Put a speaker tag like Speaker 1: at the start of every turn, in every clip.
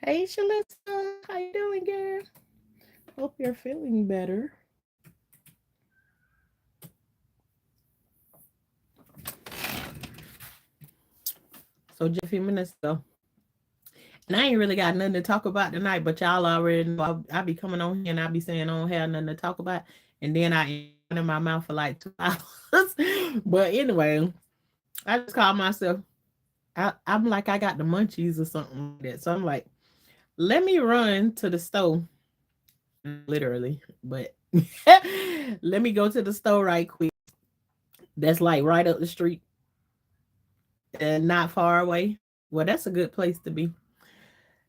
Speaker 1: Hey, Shalissa, how you doing, girl? Hope you're feeling better. So just a few minutes ago, and I ain't really got nothing to talk about tonight, but y'all already know I be coming on here and I be saying I don't have nothing to talk about, and then I end up in my mouth for like 2 hours. But anyway, I just call myself. I'm like I got the munchies or something like that, so I'm like, let me run to the store, literally, but let me go to the store right quick. That's like right up the street and not far away. Well, that's a good place to be.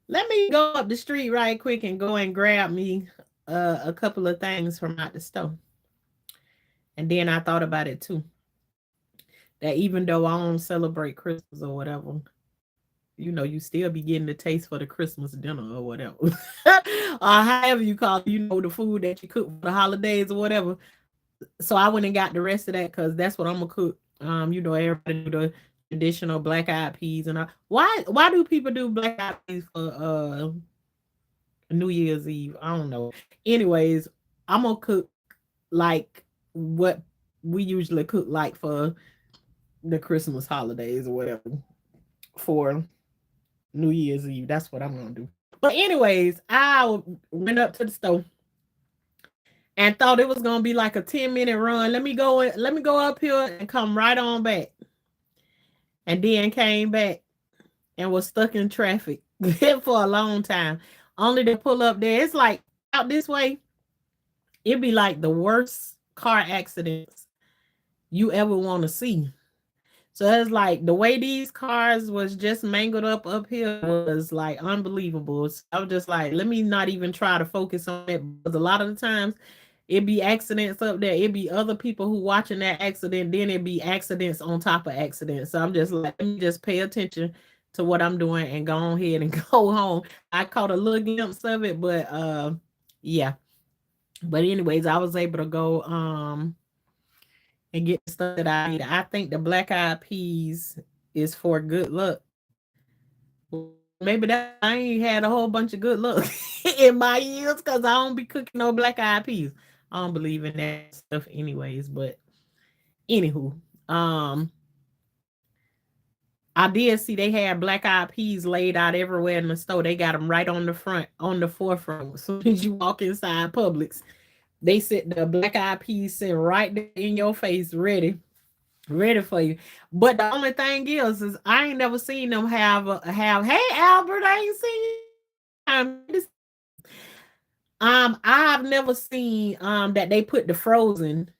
Speaker 1: Let me go up the street right quick and go and grab me a couple of things from out the store. And then I thought about it too. That even though I don't celebrate Christmas or whatever, you still be getting the taste for the Christmas dinner or whatever. Or however you call it, the food that you cook for the holidays or whatever. So I went and got the rest of that because that's what I'm gonna cook. Everybody do the traditional black eyed peas and all. Why do people do black eyed peas for New Year's Eve? I don't know. Anyways, I'm gonna cook like what we usually cook like for the Christmas holidays or whatever for New Year's Eve. That's what I'm gonna do. But anyways, I went up to the store and thought it was gonna be like a 10-minute run. Let me go up here and come right on back. And then came back and was stuck in traffic for a long time. Only to pull up there. It's like out this way, it'd be like the worst car accidents you ever want to see. So it's like the way these cars was just mangled up here was like unbelievable. So I was just like, let me not even try to focus on it because a lot of the times it be accidents up there. It be other people who watching that accident. Then it be accidents on top of accidents. So I'm just like, let me just pay attention to what I'm doing and go on ahead and go home. I caught a little glimpse of it, but yeah. But anyways, I was able to go and get the stuff that I need. I think the black eyed peas is for good luck. Maybe that I ain't had a whole bunch of good luck in my years because I don't be cooking no black eyed peas. I don't believe in that stuff anyways. But anywho, um, I did see they had black eyed peas laid out everywhere in the store. They got them right on the front, on the forefront. As soon as you walk inside Publix, they sit the black eyed peas sitting right there in your face, ready for you. But the only thing is I ain't never seen them have. Hey Albert, I ain't seen you. I've never seen that they put the frozen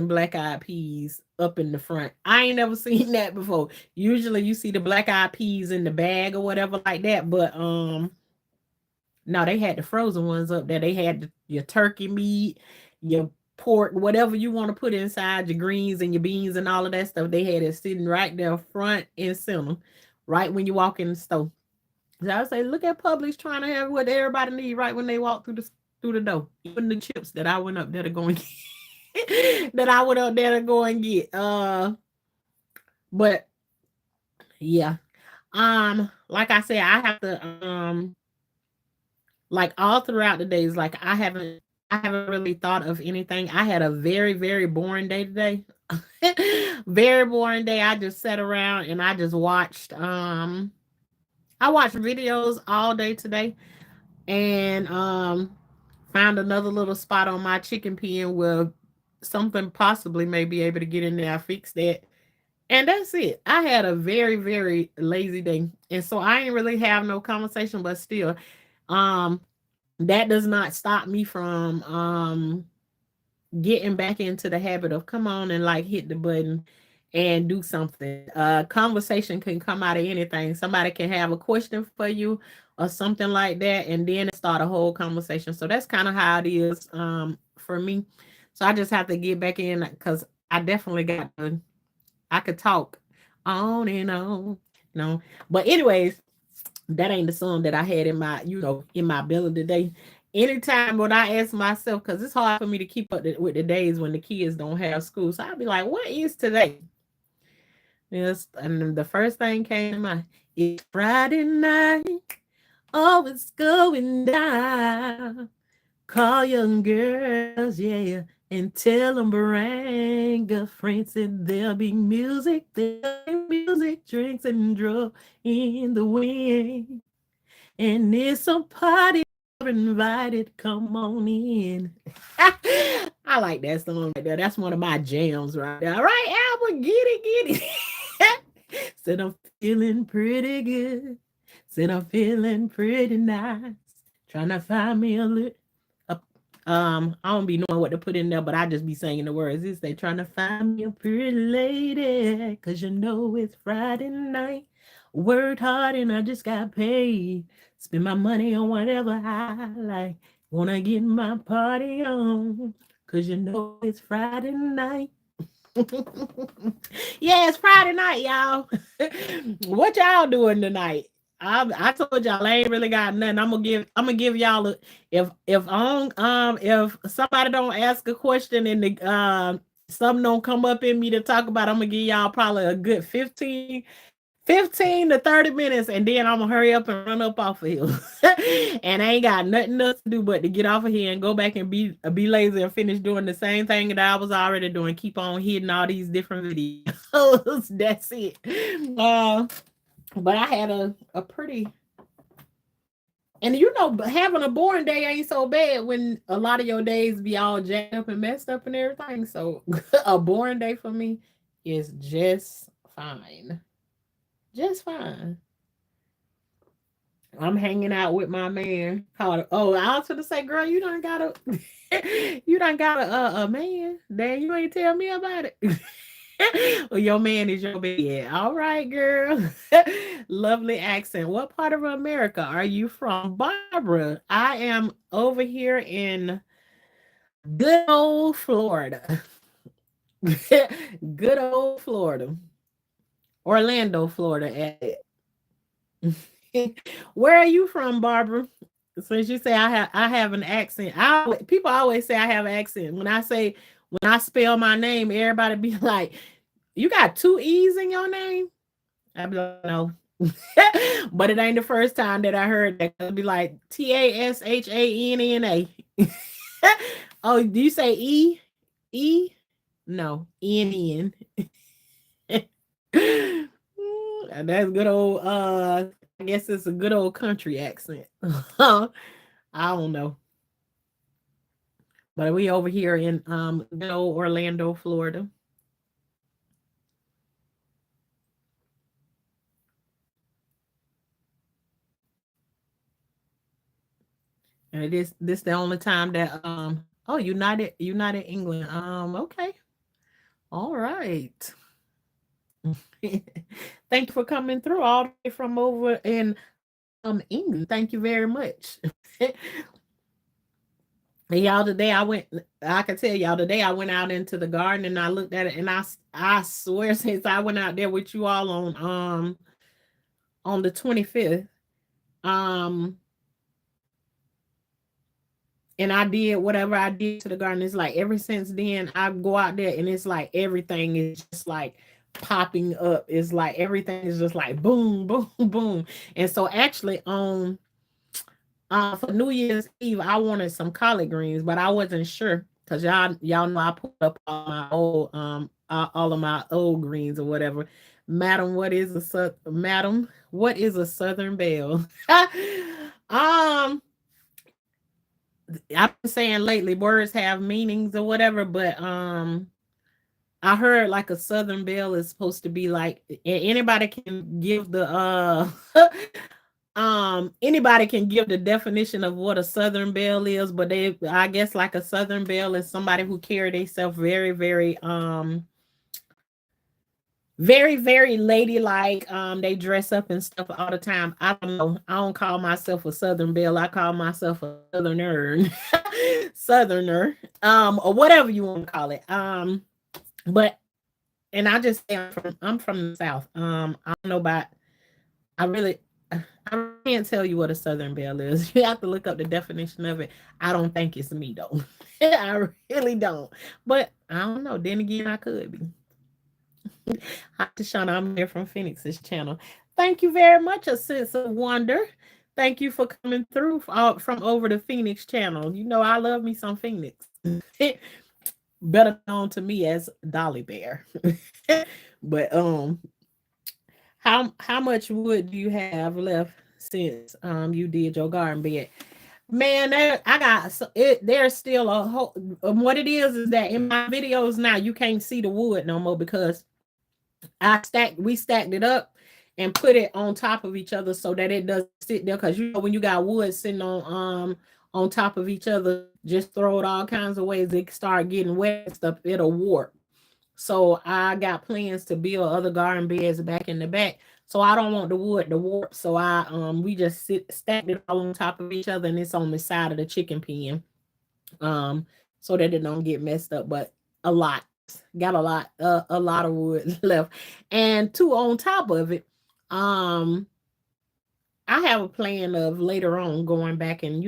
Speaker 1: black eyed peas up in the front. I ain't never seen that before. Usually you see the black eyed peas in the bag or whatever like that, but no, they had the frozen ones up there. They had your turkey meat, your pork, whatever you want to put inside, your greens and your beans and all of that stuff. They had it sitting right there front and center, right when you walk in the store. So I would say, look at Publix trying to have what everybody need right when they walk through the door. Even the chips that I went up there to go and get, that I went up there to go and get. But yeah, like I said, I have to like all throughout the days, like I haven't really thought of anything. I had a very, very boring day today. Very boring day. I just sat around and I watched videos all day today and found another little spot on my chicken pen where something possibly may be able to get in there. I fixed that. And that's it. I had a very, very lazy day. And so I ain't really have no conversation, but still, um, that does not stop me from getting back into the habit of come on and like hit the button and do something. Conversation can come out of anything. Somebody can have a question for you or something like that, and then start a whole conversation. So that's kind of how it is for me. So I just have to get back in because I definitely I could talk on and on, you know. But anyways, that ain't the song that I had in my belly today. Anytime when I ask myself, because it's hard for me to keep up with the days when the kids don't have school. So I'll be like, what is today? Yes, and then the first thing came to mind. It's Friday night. Oh, it's going down. Call young girls, yeah, and tell them bring a friends and there'll be music, drinks and drugs in the wind. And it's some party invited, come on in. I like that song right there. That's one of my jams right there. All right, Albert, get it, get it. Said I'm feeling pretty good. Said I'm feeling pretty nice. Trying to find me a little. I don't be knowing what to put in there, but I just be saying the words. It's they trying to find me a pretty lady, cause you know it's Friday night. Worked hard and I just got paid. Spend my money on whatever I like. Wanna get my party on, cause you know it's Friday night. Yeah, it's Friday night, y'all. What y'all doing tonight? I told y'all I ain't really got nothing. I'm gonna give y'all if somebody don't ask a question and the something don't come up in me to talk about, I'm gonna give y'all probably a good 15 to 30 minutes, and then I'm gonna hurry up and run up off of here. And I ain't got nothing else to do but to get off of here and go back and be lazy and finish doing the same thing that I was already doing. Keep on hitting all these different videos. That's it. Uh, but I had a pretty, and having a boring day ain't so bad when a lot of your days be all jacked up and messed up and everything. So a boring day for me is just fine. Just fine. I'm hanging out with my man called. Oh, I was gonna say, girl, you done got a man. Dang, you ain't tell me about it. Well, your man is your bed. All right, girl. Lovely accent. What part of America are you from, Barbara? I am over here in good old Florida. Good old Florida, Orlando, Florida. At it. Where are you from, Barbara? Since you say I have an accent, people always say I have an accent. When I spell my name, everybody be like, "You got two E's in your name?" I be like, "No," but it ain't the first time that I heard that. It'll be like Tashanna. Oh, do you say E? E? No, N. And that's good old. I guess it's a good old country accent. I don't know. But we over here in good old Orlando, Florida. And it is this the only time that oh, United England. Okay. All right. Thank you for coming through all the way from over in England. Thank you very much. And y'all, today I can tell y'all today I went out into the garden and I looked at it, and I swear since I went out there with you all on the 25th, um and I did whatever I did to the garden. It's like ever since then I go out there and it's like everything is just like popping up. It's like everything is just like boom, boom, boom. And so actually for New Year's Eve, I wanted some collard greens, but I wasn't sure because y'all know I put up all of my old greens or whatever. Madam, what is a Southern Belle? um, I've been saying lately words have meanings or whatever, but I heard like a Southern Belle is supposed to be like anybody can give the anybody can give the definition of what a Southern Belle is, but I guess like a Southern Belle is somebody who carry themselves very, very, very ladylike. They dress up and stuff all the time. I don't know. I don't call myself a Southern Belle. I call myself a Southerner. Southerner. Or whatever you want to call it. But and I just say I'm from the South. I don't know about I really I can't tell you what a Southern Belle is. You have to look up the definition of it. I don't think it's me though. I really don't. But I don't know. Then again, I could be. Hi, Tashanna. I'm here from Phoenix's channel. Thank you very much, A Sense of Wonder. Thank you for coming through from over the Phoenix channel. You know I love me some Phoenix. Better known to me as Dolly Bear. But how much wood do you have left since you did your garden bed? Man, I got it. There's still a whole. What it is that in my videos now you can't see the wood no more because we stacked it up and put it on top of each other so that it doesn't sit there. Because you know when you got wood sitting on top of each other, just throw it all kinds of ways. It start getting wet and stuff. It'll warp. So I got plans to build other garden beds back in the back. So I don't want the wood to warp. So we just stacked it all on top of each other and it's on the side of the chicken pen. Um so that it don't get messed up. But a lot. Got a lot of wood left. And two on top of it, um I have a plan of later on going back and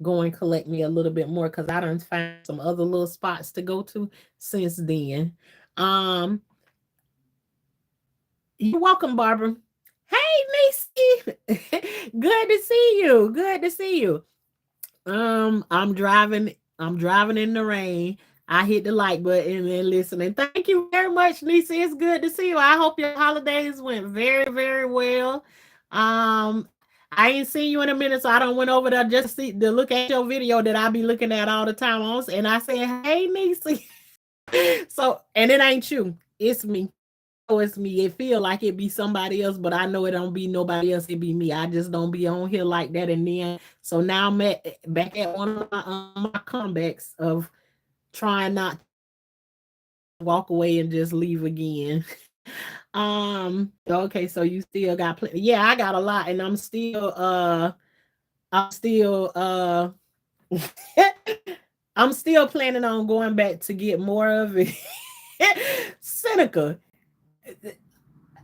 Speaker 1: go and collect me a little bit more because I done found some other little spots to go to since then. Um, you're welcome, Barbara. Hey, Nisi. Good to see you. Good to see you. I'm driving. I'm driving in the rain. I hit the like button and listening. Thank you very much, Nisi. It's good to see you. I hope your holidays went very, very well. Um, I ain't seen you in a minute, so I don't went over there just to look at your video that I be looking at all the time on. And I said, "Hey, Nisi." So, and it ain't you. It's me. Oh, it's me. It feel like it be somebody else, but I know it don't be nobody else. It be me. I just don't be on here like that. And then, so now I'm back at one of my comebacks of trying not to walk away and just leave again. Okay, so you still got plenty. Yeah, I got a lot, and I'm still I'm still planning on going back to get more of it. Seneca,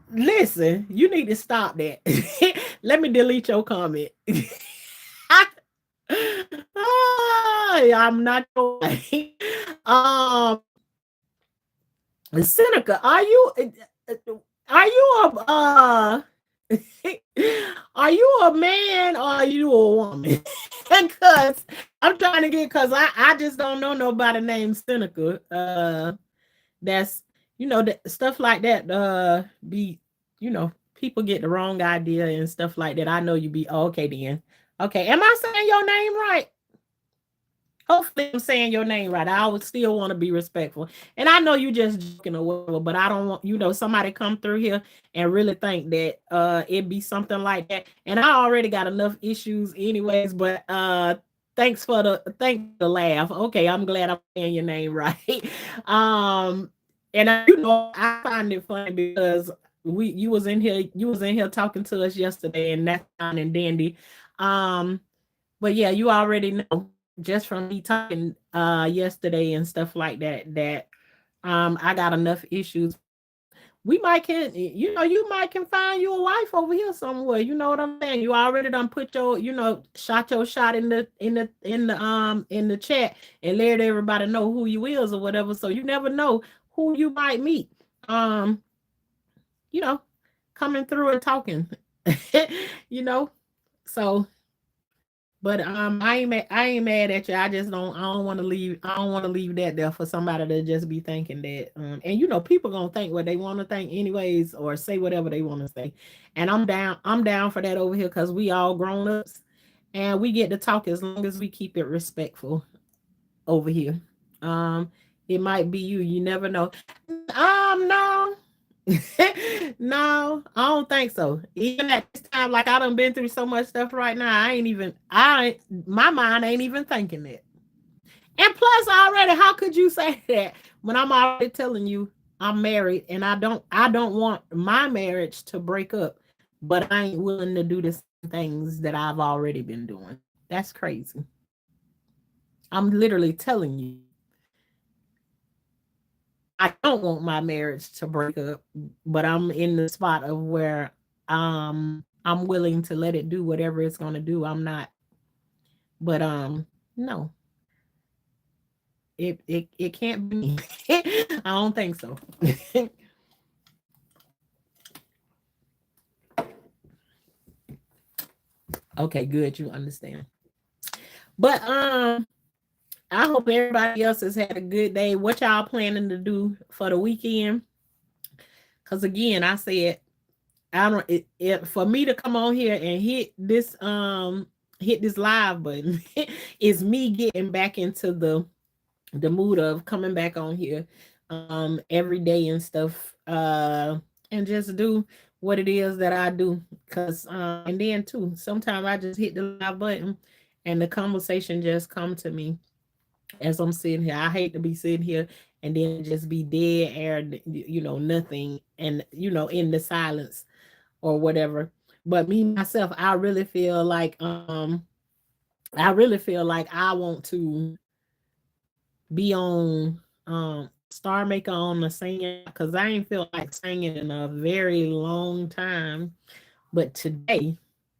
Speaker 1: listen, you need to stop that. Let me delete your comment. I'm not going. um Seneca, are you a are you a man or are you a woman? Because I'm trying to get because I just don't know nobody named Seneca. That's that stuff like that be people get the wrong idea and stuff like that. I know you be okay then. Okay, am I saying your name right? Hopefully I'm saying your name right. I would still want to be respectful. And I know you just joking or whatever, but I don't want, somebody come through here and really think that it'd be something like that. And I already got enough issues anyways, but thanks for the laugh. Okay, I'm glad I'm saying your name right. um and I find it funny because you was in here talking to us yesterday and that's fine and dandy. Um but yeah, you already know just from me talking yesterday and stuff like that I got enough issues. We might can you might can find you a wife over here somewhere. You know what I'm saying? You already done put your shot your shot in the chat and let everybody know who you is or whatever. So you never know who you might meet. Um, you know, coming through and talking. you know, so but I ain't mad at you. I don't want to leave. I don't want to leave that there for somebody to just be thinking that. And people gonna think what they want to think anyways, or say whatever they want to say. And I'm down. I'm down for that over here because we all grown ups, and we get to talk as long as we keep it respectful over here. Um, it might be you. You never know. No. No, I don't think so. Even at this time, like I done been through so much stuff right now, my mind ain't even thinking that. And plus already, how could you say that when I'm already telling you I'm married and I don't want my marriage to break up, but I ain't willing to do the same things that I've already been doing. That's crazy. I'm literally telling you I don't want my marriage to break up, but I'm in the spot of where I'm willing to let it do whatever it's gonna do. I'm not, but no, it can't be me. I don't think so. Okay, good. You understand. But I hope everybody else has had a good day. What y'all planning to do for the weekend? Cause again, I said I don't it for me to come on here and hit this live button is me getting back into the mood of coming back on here every day and stuff and just do what it is that I do. Cause and then too sometimes I just hit the live button and the conversation just come to me as I'm sitting here. I hate to be sitting here and then it just be dead air, nothing, and in the silence or whatever. But me myself, I really feel like I want to be on Star Maker on the singing because I ain't feel like singing in a very long time. But today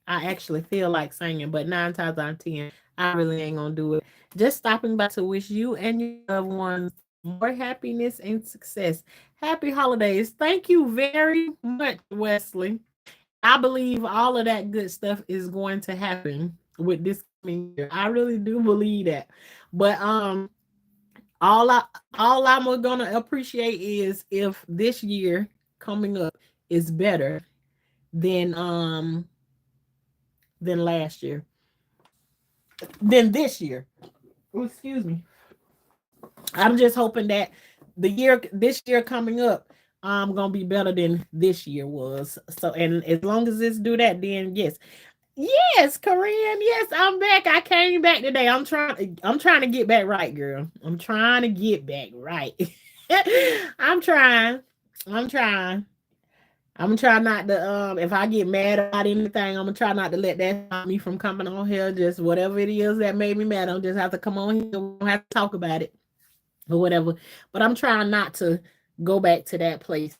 Speaker 1: I actually feel like singing, but 9 times out of 10, I really ain't gonna do it. Just stopping by to wish you and your loved ones more happiness and success. Happy holidays. Thank you very much, Wesley. I believe all of that good stuff is going to happen with this coming year. I really do believe that. But all I all I'm gonna appreciate is if this year coming up is better than last year, than this year. Oh, excuse me. I'm just hoping that this year coming up, I'm gonna be better than this year was. So, and as long as this do that, then yes, yes, Korean, yes, I'm back. I came back today. I'm trying to get back right, girl. I'm trying to get back right. I'm trying. I'm trying. I'm gonna try not to if I get mad about anything, I'm gonna try not to let that stop me from coming on here. Just whatever it is that made me mad, I'll just have to come on here. We don't have to talk about it or whatever. But I'm trying not to go back to that place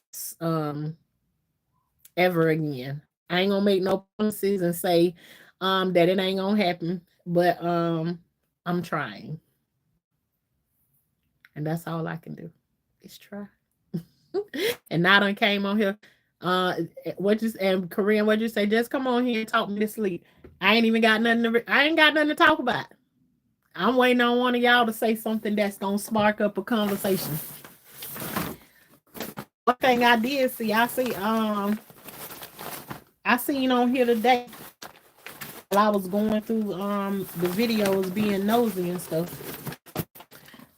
Speaker 1: ever again. I ain't gonna make no promises and say that it ain't gonna happen. But I'm trying. And that's all I can do is try. And now I done came on here. Uh, what you and Korean? What you say? Just come on here and talk me to sleep. I ain't even got nothing. I ain't got nothing to talk about. I'm waiting on one of y'all to say something that's gonna spark up a conversation. One thing I did see, I seen on here today while I was going through the videos being nosy and stuff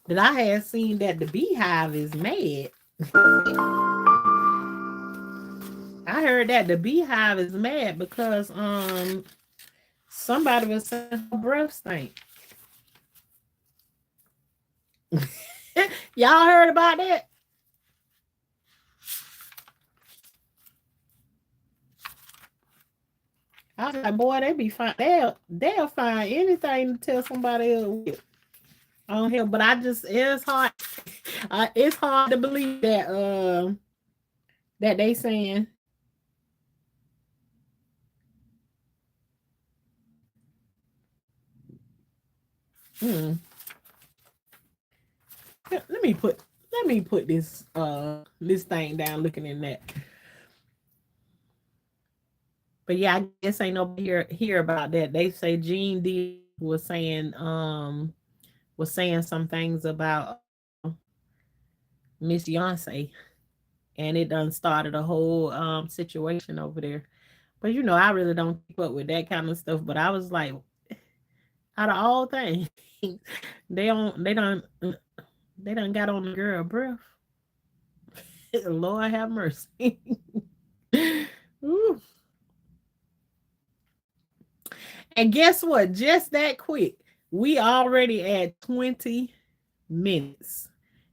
Speaker 1: that I had seen that the beehive is mad. I heard that the beehive is mad because somebody was saying her breath stink. Y'all heard about that? I was like, boy, they be fine. They'll find anything to tell somebody else with on here. But I just it's hard to believe that they saying hmm, let me put this thing down looking in that. But yeah, I guess ain't nobody hear about that. They say Gene D was saying some things about Miss Beyonce, and it done started a whole situation over there. But I really don't keep up with that kind of stuff. But I was like, out of all things, they don't they done got on the girl breath. Lord have mercy. Ooh. And guess what? Just that quick, we already at 20 minutes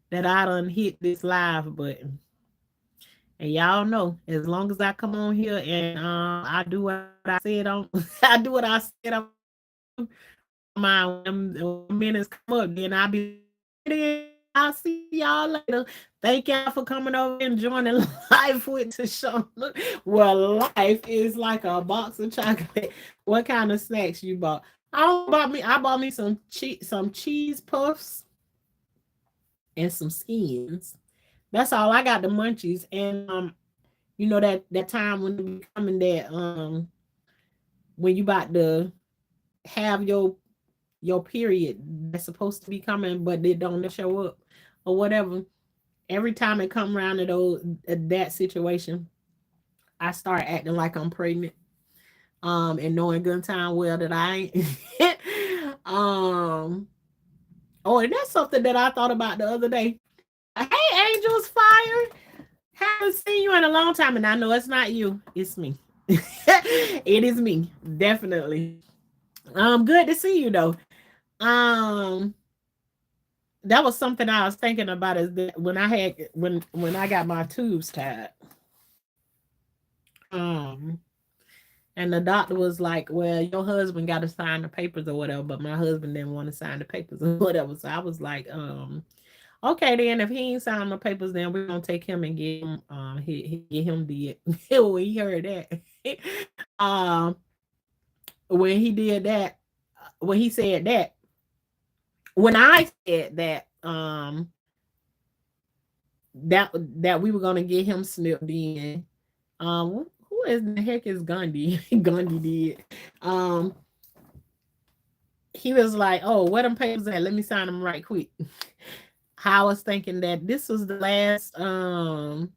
Speaker 1: that I done hit this live button. And y'all know, as long as I come on here and I do what I said on, I do what I said on my when minutes come up, then I'll be. I'll see y'all later. Thank y'all for coming over and joining live with Tashanna. Well, life is like a box of chocolate. What kind of snacks you bought? I bought me some cheese puffs and some skins. That's all. I got the munchies. And that time when we coming that when you about to have your period that's supposed to be coming, but they don't show up or whatever. Every time it come around to that situation, I start acting like I'm pregnant. And knowing good time well that I ain't. um, oh, and that's something that I thought about the other day. Hey, Angel's Fire. Haven't seen you in a long time, and I know it's not you. It's me. It is me, definitely. Good to see you though. Um, that was something I was thinking about is that when I got my tubes tied. Um, and the doctor was like, "Well, your husband got to sign the papers or whatever," but my husband didn't want to sign the papers or whatever. So I was like, okay, then if he ain't signing the papers, then we're gonna take him and get him. He get him did when he heard that. um, when he did that, when he said that, when I said that, that we were gonna get him snipped in. Who is the heck is Gandhi? Gandhi did. Um, he was like, "Oh, where them papers at? Let me sign them right quick." I was thinking that this was the last that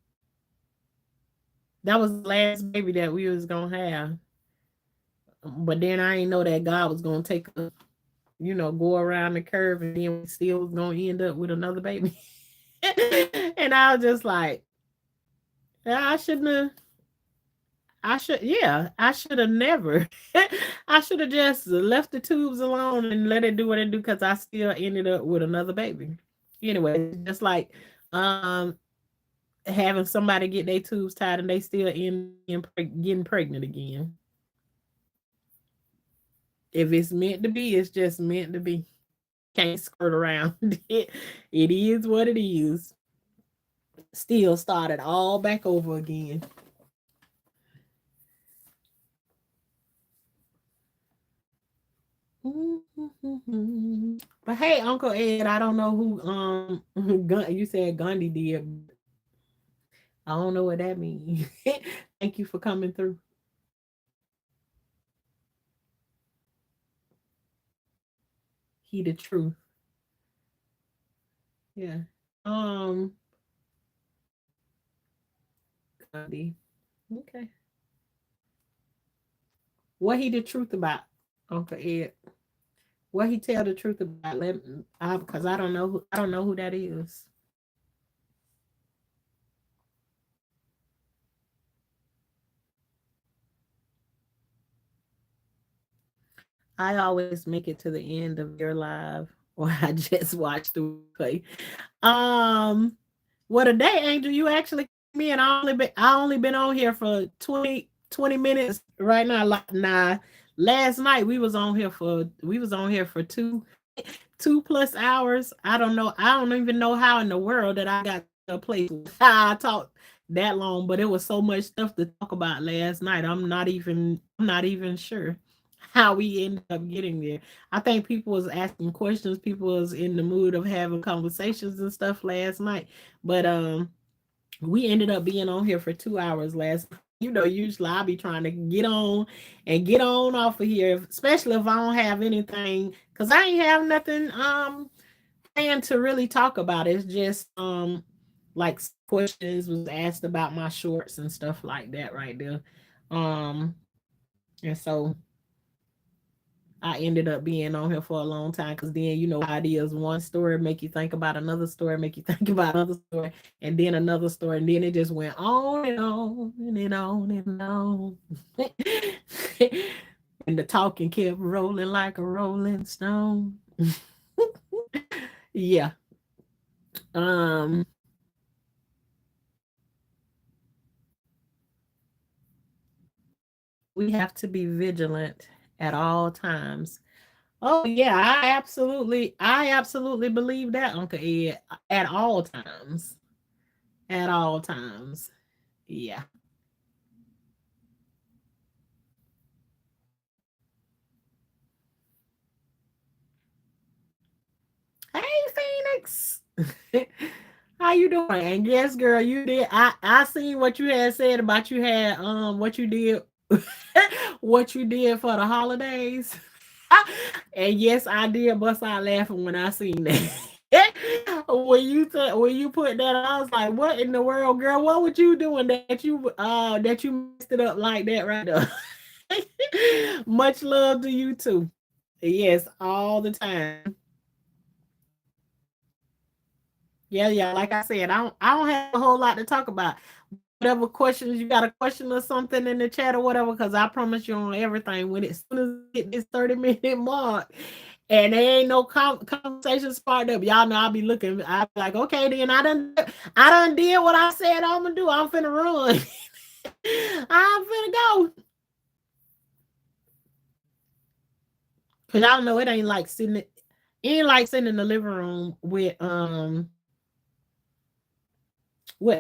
Speaker 1: was the last baby that we was gonna have. But then I didn't know that God was gonna take a, go around the curve and then we still was gonna end up with another baby. And I was just like, "Yeah, I shouldn't have I should have never. I should have just left the tubes alone and let it do what it do because I still ended up with another baby. Anyway, just like um having somebody get their tubes tied and they still getting pregnant again. If it's meant to be, it's just meant to be. Can't skirt around it. It is what it is. Still started all back over again. But hey, Uncle Ed, I don't know who you said Gandhi did. I don't know what that means. Thank you for coming through. He the truth. Yeah. Um Gandhi. Okay. What he the truth about, Uncle Ed? What he tell the truth about? Because I don't know who that is. I always make it to the end of your live, or I just watch the replay. Um, what a day, Angel! You actually me and I only been on here for 20 minutes right now. Like, nah, last night we was on here for two plus hours. I don't know. I don't even know how in the world that I got to a place how I talked that long, but it was so much stuff to talk about last night. I'm not even sure how we ended up getting there. I think people was asking questions. People was in the mood of having conversations and stuff last night. But we ended up being on here for 2 hours last. Usually I'll be trying to get on and get on off of here, especially if I don't have anything, because I ain't have nothing planned to really talk about. It's just like questions was asked about my shorts and stuff like that right there. Um and so I ended up being on here for a long time because then you know how it is. One story make you think about another story, make you think about another story, and then another story, and then it just went on and on and on and on. And the talking kept rolling like a rolling stone. Yeah. Um, we have to be vigilant at all times. Oh yeah, I absolutely believe that, Uncle Ed. At all times. At all times. Yeah. Hey, Phoenix. How you doing? And yes, girl, you did. I seen what you had said about you had what you did what you did for the holidays. And yes, I did bust out laughing when I seen that. When you put that, I was like, "What in the world, girl? What would you doing that you messed it up like that right there?" Much love to you too. Yes, all the time. Yeah, yeah. Like I said, I don't have a whole lot to talk about. Whatever questions you got a question or something in the chat or whatever, because I promise you on everything. When as soon as we hit this 30-minute mark, and there ain't no conversation sparked up, y'all know I'll be looking. I'll be like, okay, then I done did what I said I'm gonna do. I'm finna run. I'm finna go. Cause y'all know it ain't like sitting in the living room with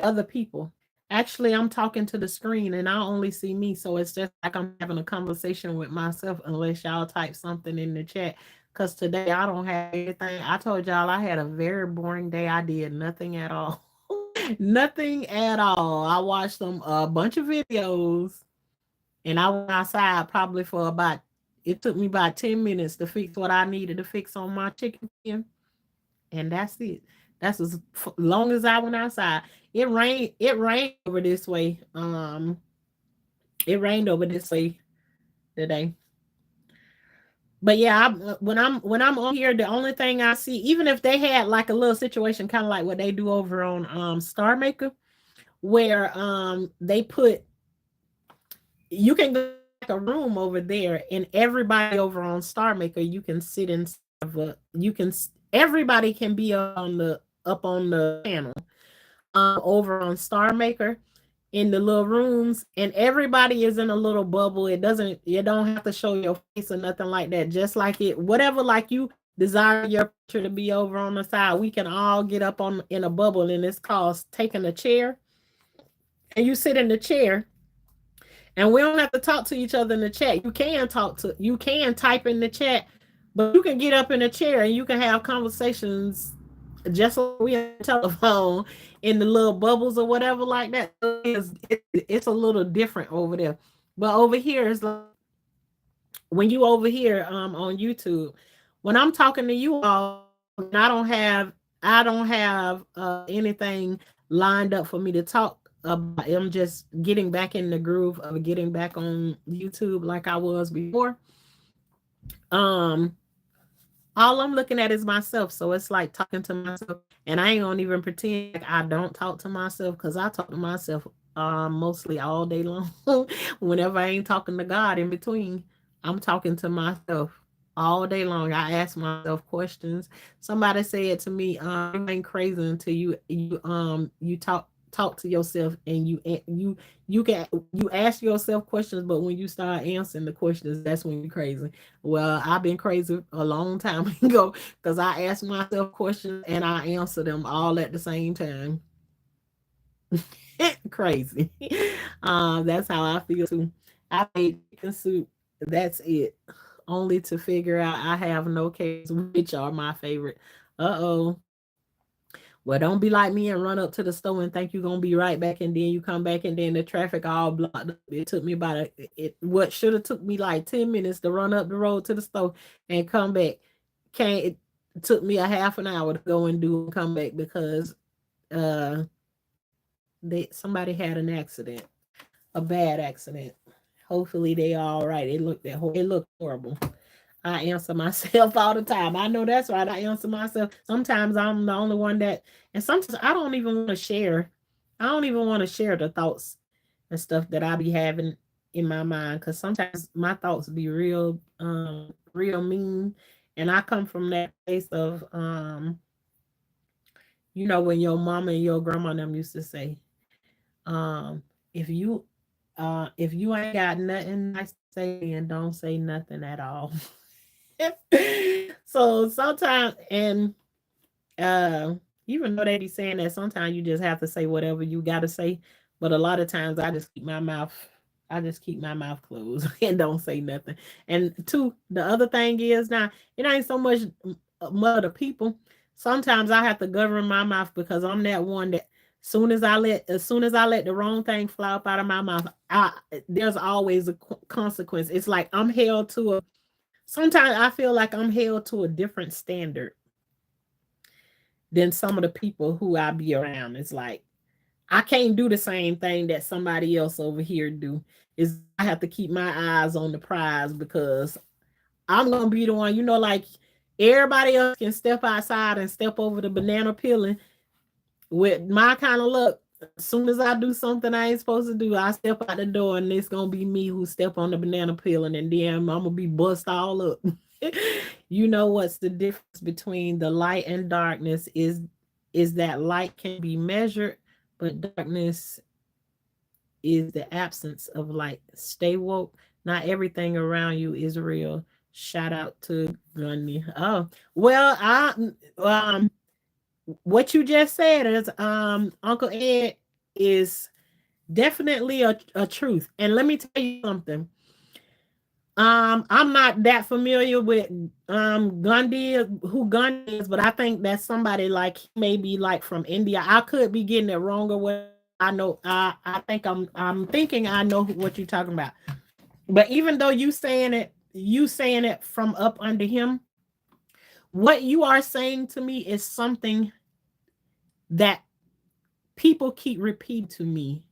Speaker 1: other people. Actually, I'm talking to the screen and I only see me, so it's just like I'm having a conversation with myself unless y'all type something in the chat. Cause today I don't have anything. I told y'all I had a very boring day. I did nothing at all. Nothing at all. I watched a bunch of videos and I went outside probably for about it took me about 10 minutes to fix what I needed to fix on my chicken pen, and that's it. That's as long as I went outside. It rained over this way. It rained over this way today. But yeah, when I'm on here, the only thing I see, even if they had like a little situation, kind of like what they do over on Star Maker, where they put you can go like a room over there, and everybody over on Star Maker, you can sit inside of a you can everybody can be up on the panel over on Star Maker in the little rooms, and everybody is in a little bubble. You don't have to show your face or nothing like that. Just like it, whatever like you desire your picture to be over on the side, we can all get up on in a bubble, and it's called taking a chair. And you sit in the chair, and we don't have to talk to each other in the chat. You can type in the chat, but you can get up in a chair and you can have conversations just like we have a telephone in the little bubbles or whatever like that. It's a little different over there. But over here is like when you over here on YouTube, when I'm talking to you all, I don't have anything lined up for me to talk about. I'm just getting back in the groove of getting back on YouTube like I was before. Um all I'm looking at is myself. So it's like talking to myself. And I ain't gonna even pretend like I don't talk to myself, because I talk to myself mostly all day long. Whenever I ain't talking to God in between, I'm talking to myself all day long. I ask myself questions. Somebody said to me, you ain't crazy until you talk to yourself, and you ask yourself questions, but when you start answering the questions, that's when you're crazy. Well, I've been crazy a long time ago, because I ask myself questions and I answer them all at the same time. Crazy. That's how I feel too. I made chicken soup. That's it. Only to figure out I have no case, which are my favorite. Uh-oh. Well, don't be like me and run up to the store and think you're gonna be right back, and then you come back and then the traffic all blocked up. It took me what should have took me like 10 minutes to run up the road to the store and come back. Can't It took me a half an hour to go and do and come back because uh somebody had an accident, a bad accident. Hopefully they all right. It looked horrible. I answer myself all the time. I know that's right. I answer myself. Sometimes I'm the only one and sometimes I don't even want to share. I don't even want to share the thoughts and stuff that I be having in my mind, because sometimes my thoughts be real mean, and I come from that place of when your mama and your grandma and them used to say, um, if you ain't got nothing nice to say, then don't say nothing at all. So sometimes, and uh even though they be saying that, sometimes you just have to say whatever you gotta say. But a lot of times I just keep my mouth closed and don't say nothing. And two, the other thing is, now it ain't so much of the people. Sometimes I have to govern my mouth, because I'm that one that As soon as I let the wrong thing fly up out of my mouth, there's always a consequence. It's like I'm held to a. Sometimes I feel like I'm held to a different standard than some of the people who I be around. It's like I can't do the same thing that somebody else over here do. Is I have to keep my eyes on the prize because I'm gonna be the one, like everybody else can step outside and step over the banana peeling. With my kind of luck, as soon as I do something I ain't supposed to do, I step out the door and it's gonna be me who step on the banana peeling, and then I'm gonna be bust all up. What's the difference between the light and darkness is that light can be measured, but darkness is the absence of light. Stay woke. Not everything around you is real. Shout out to Gunny. Oh, well, what you just said is Uncle Ed is definitely a truth. And let me tell you something. I'm not that familiar with Gandhi, who Gandhi is, but I think that's somebody like maybe like from India. I could be getting it wrong or what. I know I think I'm thinking I know what you're talking about. But even though you saying it from up under him, what you are saying to me is something that people keep repeating to me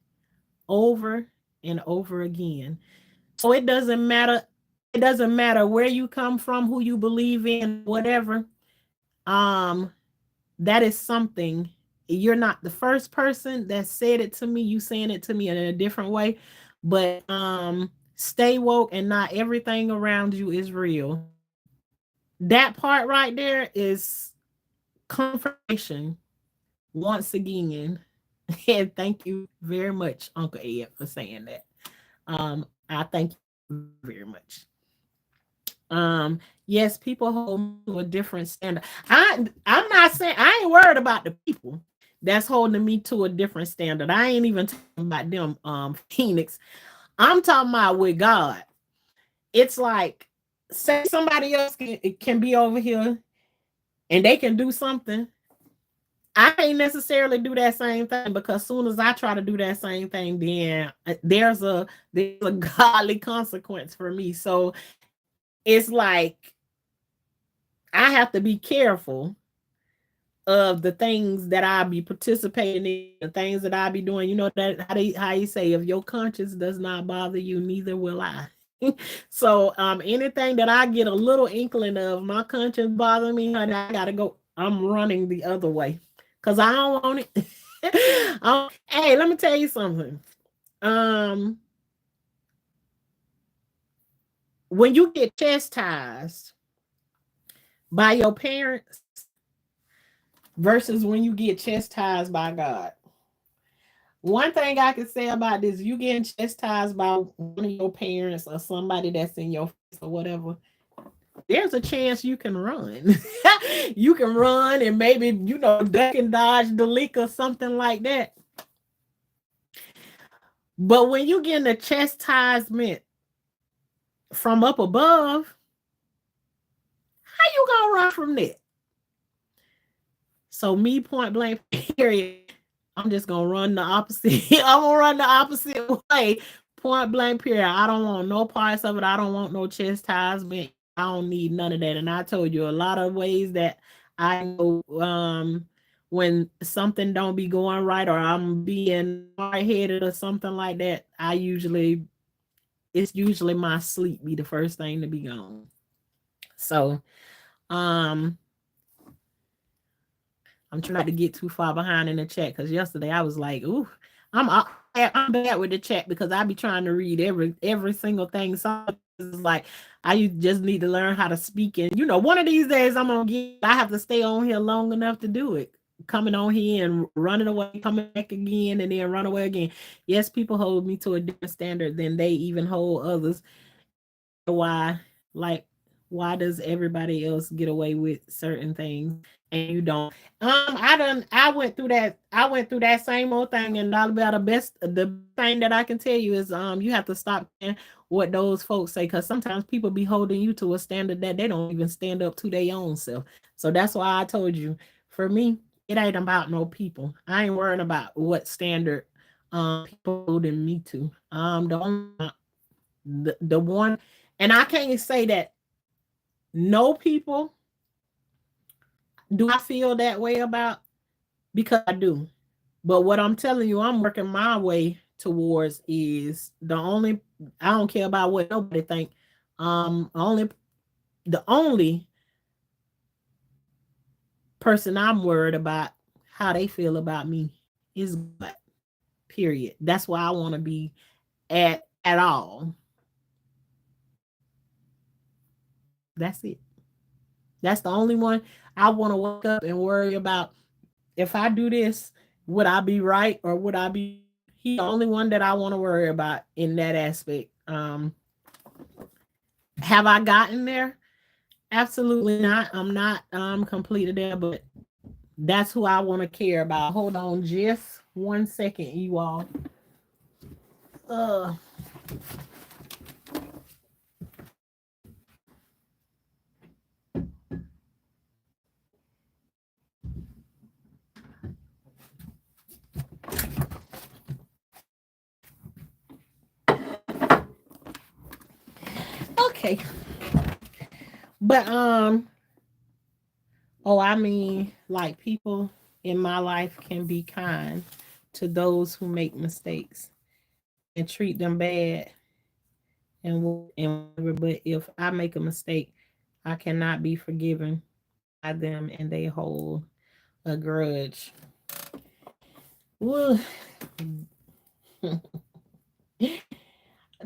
Speaker 1: over and over again. So it doesn't matter. It doesn't matter where you come from, who you believe in, whatever. Um, that is something. You're not the first person that said it to me. You saying it to me in a different way. But stay woke and not everything around you is real. That part right there is confirmation once again. And thank you very much, Uncle Ed, for saying that. I thank you very much. Yes, people hold me to a different standard. I'm not saying I ain't worried about the people that's holding me to a different standard. I ain't even talking about them, Phoenix. I'm talking about with God. It's like, say somebody else can be over here and they can do something. I can't necessarily do that same thing because soon as I try to do that same thing, then there's a godly consequence for me. So it's like I have to be careful of the things that I be participating in, the things that I be doing. You know that how you say, if your conscience does not bother you, neither will I. So anything that I get a little inkling of my conscience bothering me, honey, I gotta go. I'm running the other way because I don't want it. Hey, let me tell you something. When you get chastised by your parents versus when you get chastised by God. One thing I can say about this, you getting chastised by one of your parents or somebody that's in your face or whatever, there's a chance you can run. You can run and maybe, duck and dodge the leak or something like that. But when you getting a chastisement from up above, how you gonna run from that? So me, point blank, period, I'm just gonna run the opposite. I'm gonna run the opposite way. Point blank, period. I don't want no parts of it. I don't want no chastisement. I don't need none of that. And I told you a lot of ways that I know when something don't be going right or I'm being hard-headed or something like that, it's usually my sleep be the first thing to be gone. So I'm trying not to get too far behind in the chat because yesterday I was like, ooh, I'm bad with the chat because I be trying to read every single thing. So it's like I just need to learn how to speak. And one of these days I have to stay on here long enough to do it. Coming on here and running away, coming back again, and then run away again. Yes, people hold me to a different standard than they even hold others. Why? Like, why does everybody else get away with certain things and you don't? I went through that same old thing, and all about the thing that I can tell you is you have to stop what those folks say, because sometimes people be holding you to a standard that they don't even stand up to their own self. So that's why I told you, for me, it ain't about no people. I ain't worrying about what standard people holding me to. The only the one, and I can't say that no people do I feel that way about, because I do. But what I'm telling you, I'm working my way towards is the only, I don't care about what nobody think. Only the only person I'm worried about how they feel about me is God. Period. That's why I want to be at all. That's it. That's the only one I want to wake up and worry about. If I do this, would I be right or would I be? He the only one that I want to worry about in that aspect. Have I gotten there? Absolutely not. I'm not completed there, but that's who I want to care about. Hold on just 1 second, you all. Uh okay. But oh, I mean, like, people in my life can be kind to those who make mistakes and treat them bad and whatever. But if I make a mistake, I cannot be forgiven by them and they hold a grudge. Well,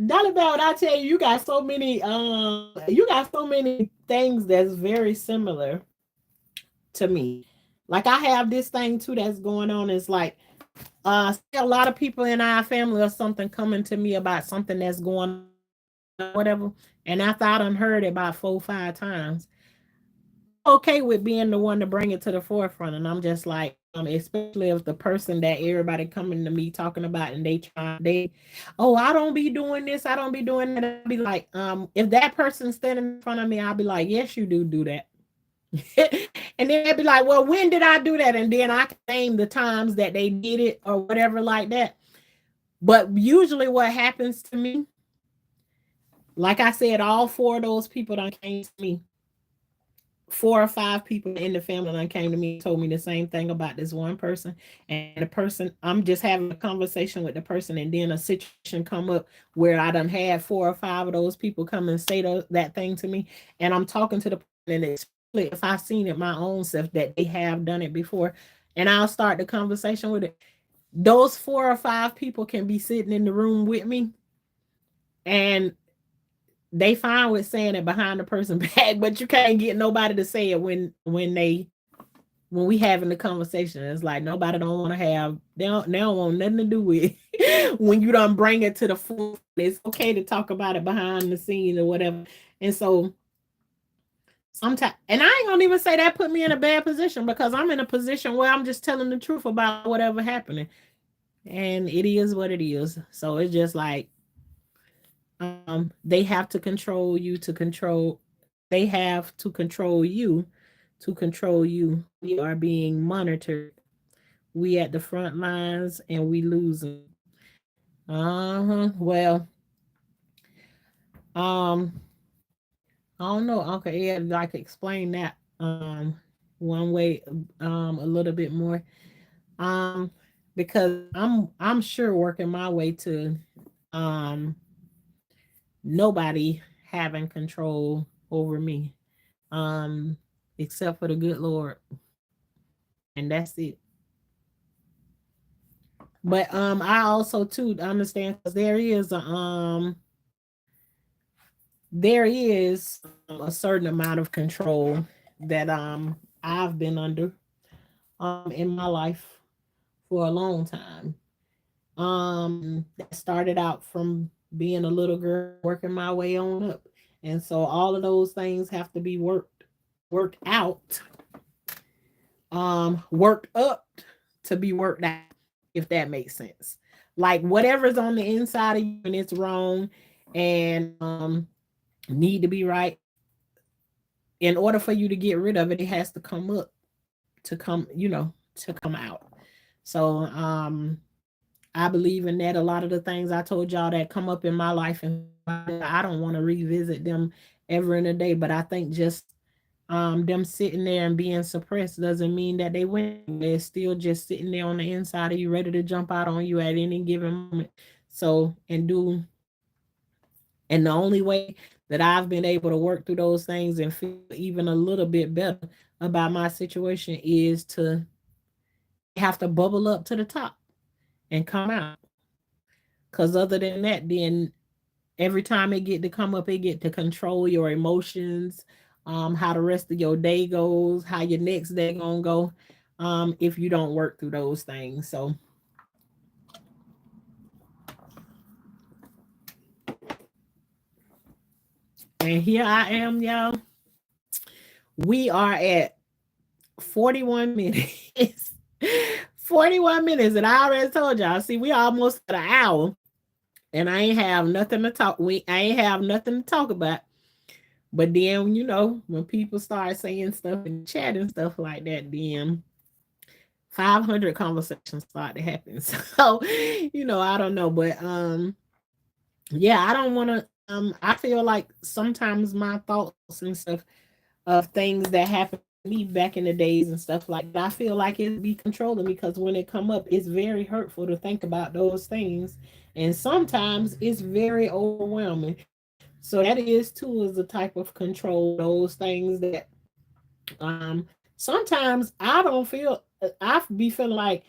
Speaker 1: Dolly Bell, I tell you, you got so many things that's very similar to me. Like, I have this thing too that's going on. It's like a lot of people in our family or something coming to me about something that's going on, whatever. And after I done heard it about 4 or 5 times, okay with being the one to bring it to the forefront. And I'm just like, especially if the person that everybody coming to me talking about and oh, I don't be doing this, I don't be doing that. I'll be like, if that person's standing in front of me, I'll be like, yes, you do that. And then they'd be like, well, when did I do that? And then I can name the times that they did it or whatever like that. But usually what happens to me, like I said, all four of those people that came to me, 4 or 5 people in the family that came to me and told me the same thing about this one person. And the person, I'm just having a conversation with the person, and then a situation come up where I done had 4 or 5 of those people come and say that thing to me. And I'm talking to the person, and especially if I've seen it my own self that they have done it before, and I'll start the conversation with it. Those 4 or 5 people can be sitting in the room with me, and they fine with saying it behind the person back, but you can't get nobody to say it when we having the conversation. It's like nobody don't want to have, they don't want nothing to do with it. When you don't bring it to the full, it's okay to talk about it behind the scene or whatever. And so sometimes, and I ain't gonna even say that put me in a bad position, because I'm in a position where I'm just telling the truth about whatever happening, and it is what it is. So it's just like, they have to control you to control, they have to control you to control you. We are being monitored. We at the front lines and we losing. Well, um I don't know, Uncle Ed, I could explain that one way, a little bit more. um because I'm sure working my way to um nobody having control over me, um, except for the good Lord, and that's it. But I also too understand, because there is a certain amount of control that I've been under in my life for a long time. That started out from being a little girl working my way on up. And so all of those things have to be worked out, worked up to be worked out, if that makes sense. Like, whatever's on the inside of you and it's wrong and need to be right, in order for you to get rid of it, it has to come up, to come, to come out. So I believe in that. A lot of the things I told y'all that come up in my life, and I don't want to revisit them ever in a day. But I think just them sitting there and being suppressed doesn't mean that they went. They're still just sitting there on the inside of you, ready to jump out on you at any given moment. So and the only way that I've been able to work through those things and feel even a little bit better about my situation is to have to bubble up to the top and come out. Cause other than that, then every time it get to come up, it get to control your emotions, how the rest of your day goes, how your next day gonna go, if you don't work through those things. So, and here I am, y'all. We are at 41 minutes. 41 minutes, and I already told y'all. See, we almost at an hour, and I ain't have nothing to talk. I ain't have nothing to talk about. But then, when people start saying stuff and chatting stuff like that, then 500 conversations start to happen. So, I don't know, but yeah, I don't want to. I feel like sometimes my thoughts and stuff of things that happened to me back in the days and stuff like that, I feel like it be controlling me because when it come up, it's very hurtful to think about those things, and sometimes it's very overwhelming. So that is too is a type of control. Those things that um sometimes I don't feel. I be feeling like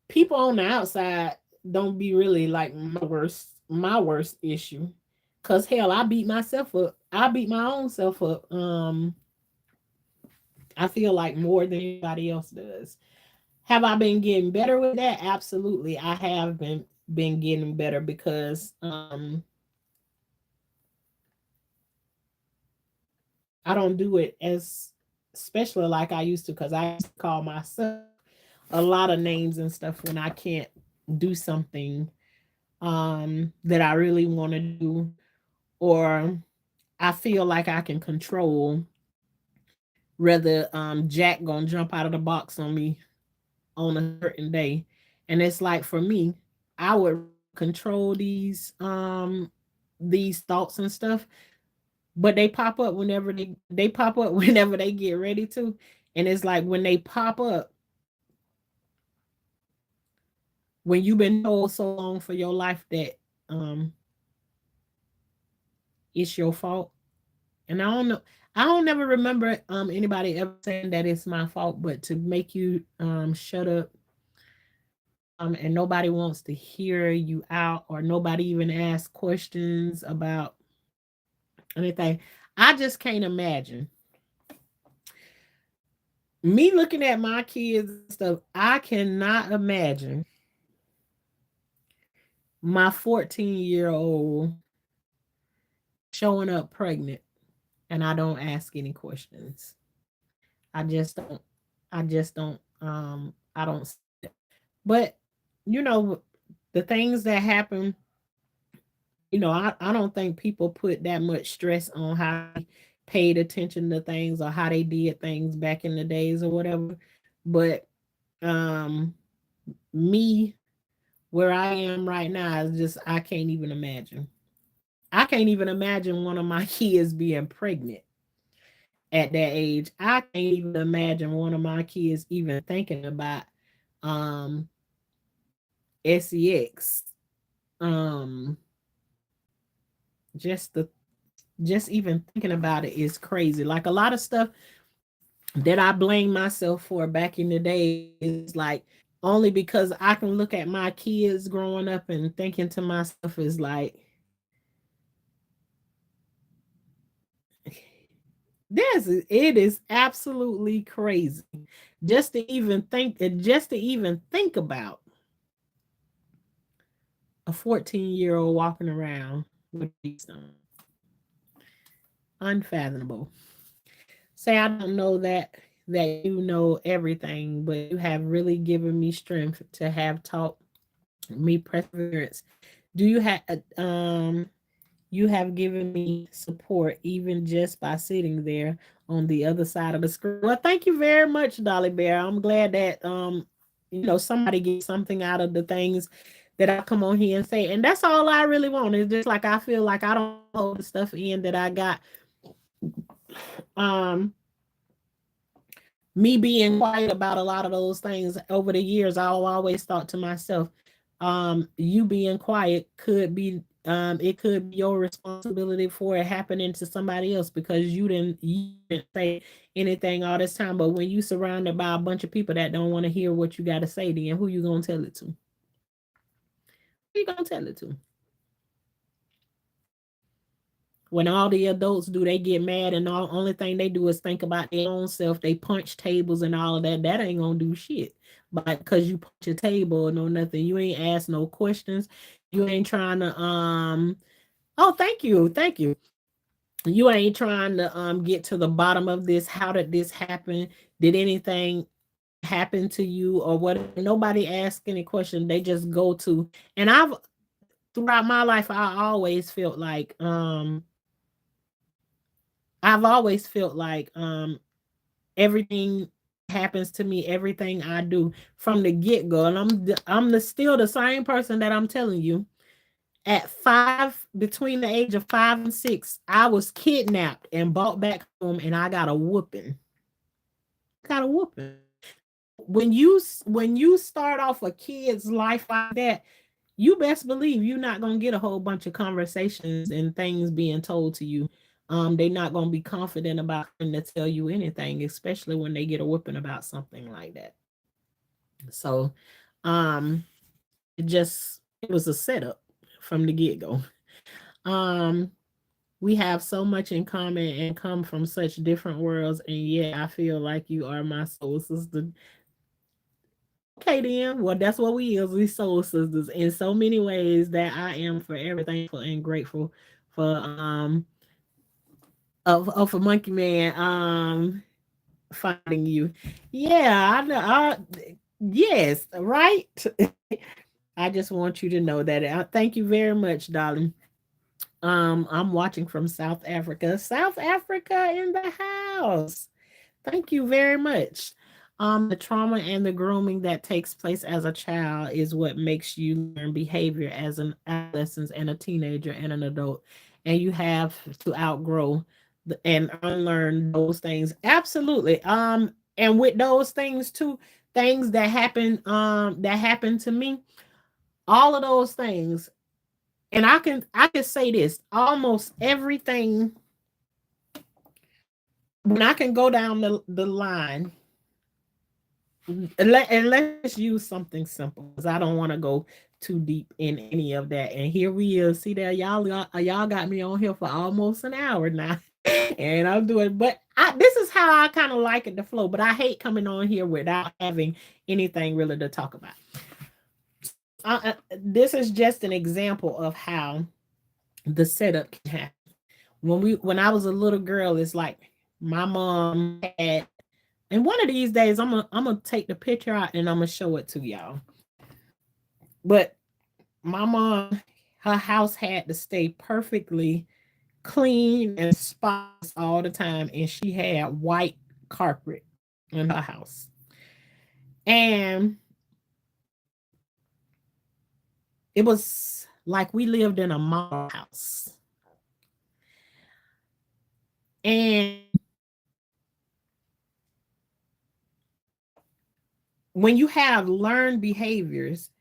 Speaker 1: people on the outside don't be really like my worst issue. Cause hell, I beat myself up. I beat my own self up. I feel like more than anybody else does. Have I been getting better with that? Absolutely. I have been getting better because I don't do it as especially like I used to because I used to call myself a lot of names and stuff when I can't do something that I really want to do, or I feel like I can control, rather Jack gonna jump out of the box on me on a certain day. And it's like for me, I would control these thoughts and stuff, but they pop up whenever they pop up whenever they get ready to. And it's like when they pop up, when you've been told so long for your life that um it's your fault. And I don't know, I don't never remember anybody ever saying that it's my fault, but to make you shut up, and nobody wants to hear you out, or nobody even asks questions about anything. I just can't imagine me looking at my kids and stuff. I cannot imagine my 14-year-old showing up pregnant and I don't ask any questions. I just don't. I just don't. I don't. But you know, the things that happen, I don't think people put that much stress on how they paid attention to things or how they did things back in the days or whatever. But um me where I am right now is just I can't even imagine. I can't even imagine one of my kids being pregnant at that age. I can't even imagine one of my kids even thinking about um sex. Um just the just even thinking about it is crazy. Like a lot of stuff that I blame myself for back in the day is like only because I can look at my kids growing up and thinking to myself is like it is absolutely crazy just to even think about a 14-year-old walking around with these unfathomable. Say I don't know that you know everything, but you have really given me strength to have taught me perseverance. Do you have You have given me support even just by sitting there on the other side of the screen. Well, thank you very much, Dolly Bear. I'm glad that somebody gets something out of the things that I come on here and say. And that's all I really want. It's just like I feel like I don't hold the stuff in that I got. Um Me being quiet about a lot of those things over the years, I'll always thought to myself, you being quiet could be it could be your responsibility for it happening to somebody else because you didn't say anything all this time. But when you surrounded by a bunch of people that don't want to hear what you got to say, then who you gonna tell it to? Who you gonna tell it to? When all the adults do, they get mad and all only thing they do is think about their own self. They punch tables and all of that. That ain't gonna do shit. But because you punch a table or no nothing, you ain't ask no questions. You ain't trying to oh thank you. You ain't trying to get to the bottom of this. How did this happen? Did anything happen to you or what? Nobody ask any question. They just go to, and I've throughout my life I always felt like everything happens to me, everything I do from the get go, and I'm still the same person that I'm telling you. At five, between the age of 5 and 6, I was kidnapped and brought back home, and I got a whooping. Got a whooping. When you start off a kid's life like that, you best believe you're not gonna get a whole bunch of conversations and things being told to you. They're not gonna be confident about them to tell you anything, especially when they get a whooping about something like that. So, um, it was a setup from the get go. Um, we have so much in common and come from such different worlds, and yet I feel like you are my soul sister. Okay, then. Well, that's what we is. We soul sisters in so many ways that I am forever thankful and grateful for of a monkey man finding you. Yeah, I know. Yes, right. I just want you to know that. Thank you very much, darling. I'm watching from South Africa. South Africa in the house. Thank you very much. The trauma and the grooming that takes place as a child is what makes you learn behavior as an adolescent and a teenager and an adult. And you have to outgrow and unlearn those things. Absolutely. And with those things too, things that happened to me, all of those things, and I can say this, almost everything when I can go down the line. And let's just use something simple because I don't want to go too deep in any of that. And here we are. See there, y'all got me on here for almost an hour now, and I'm doing. But this is how I kind of like it to flow. But I hate coming on here without having anything really to talk about. This is just an example of how the setup can happen. When I was a little girl, it's like my mom had. And one of these days, I'm gonna take the picture out and I'm gonna show it to y'all. But my mom, her house had to stay perfectly clean and spotless all the time, and she had white carpet in her house. And it was like we lived in a model house. And when you have learned behaviors,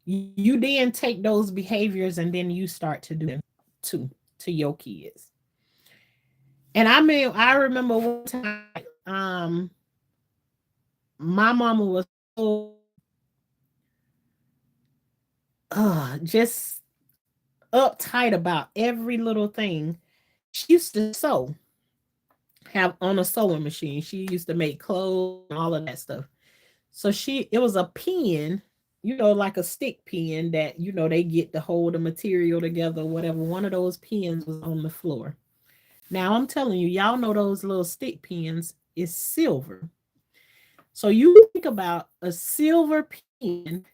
Speaker 1: you then take those behaviors and then you start to do them too to your kids. And I mean, I remember one time, my mama was so just uptight about every little thing. She used to sew, have on a sewing machine. She used to make clothes and all of that stuff. So it was a pen, like a stick pen that, they get to hold the material together, whatever. One of those pens was on the floor. Now I'm telling you, y'all know those little stick pens is silver. So you think about a silver pen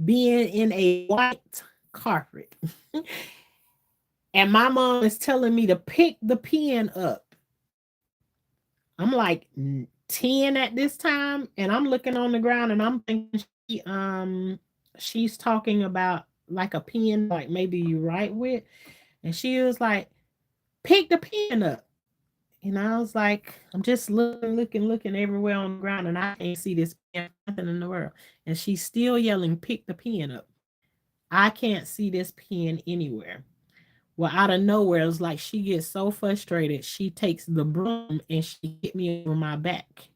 Speaker 1: being in a white carpet. And my mom is telling me to pick the pen up. I'm like 10 at this time, and I'm looking on the ground, and I'm thinking she's talking about like a pen, like maybe you write with. And she was like, pick the pen up. And I was like, I'm just looking everywhere on the ground, and I can't see this pen, nothing in the world. And she's still yelling, pick the pen up. I can't see this pen anywhere. Well, out of nowhere, it's like she gets so frustrated, she takes the broom and she hit me over my back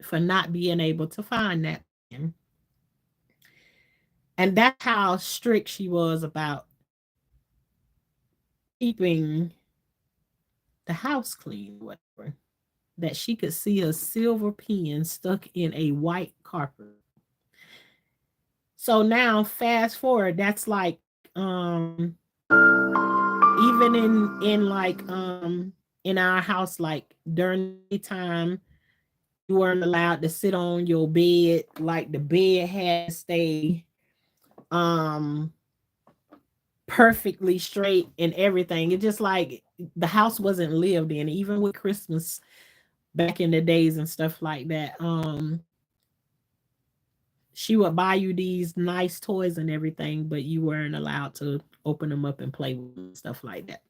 Speaker 1: for not being able to find that pen. And that's how strict she was about keeping the house clean, whatever. That she could see a silver pen stuck in a white carpet. So now fast forward, that's like even in like in our house, like during the time, you weren't allowed to sit on your bed. Like the bed had to stay um perfectly straight and everything. It just like the house wasn't lived in, even with Christmas back in the days and stuff like that. She would buy you these nice toys and everything, but you weren't allowed to open them up and play with them and stuff like that.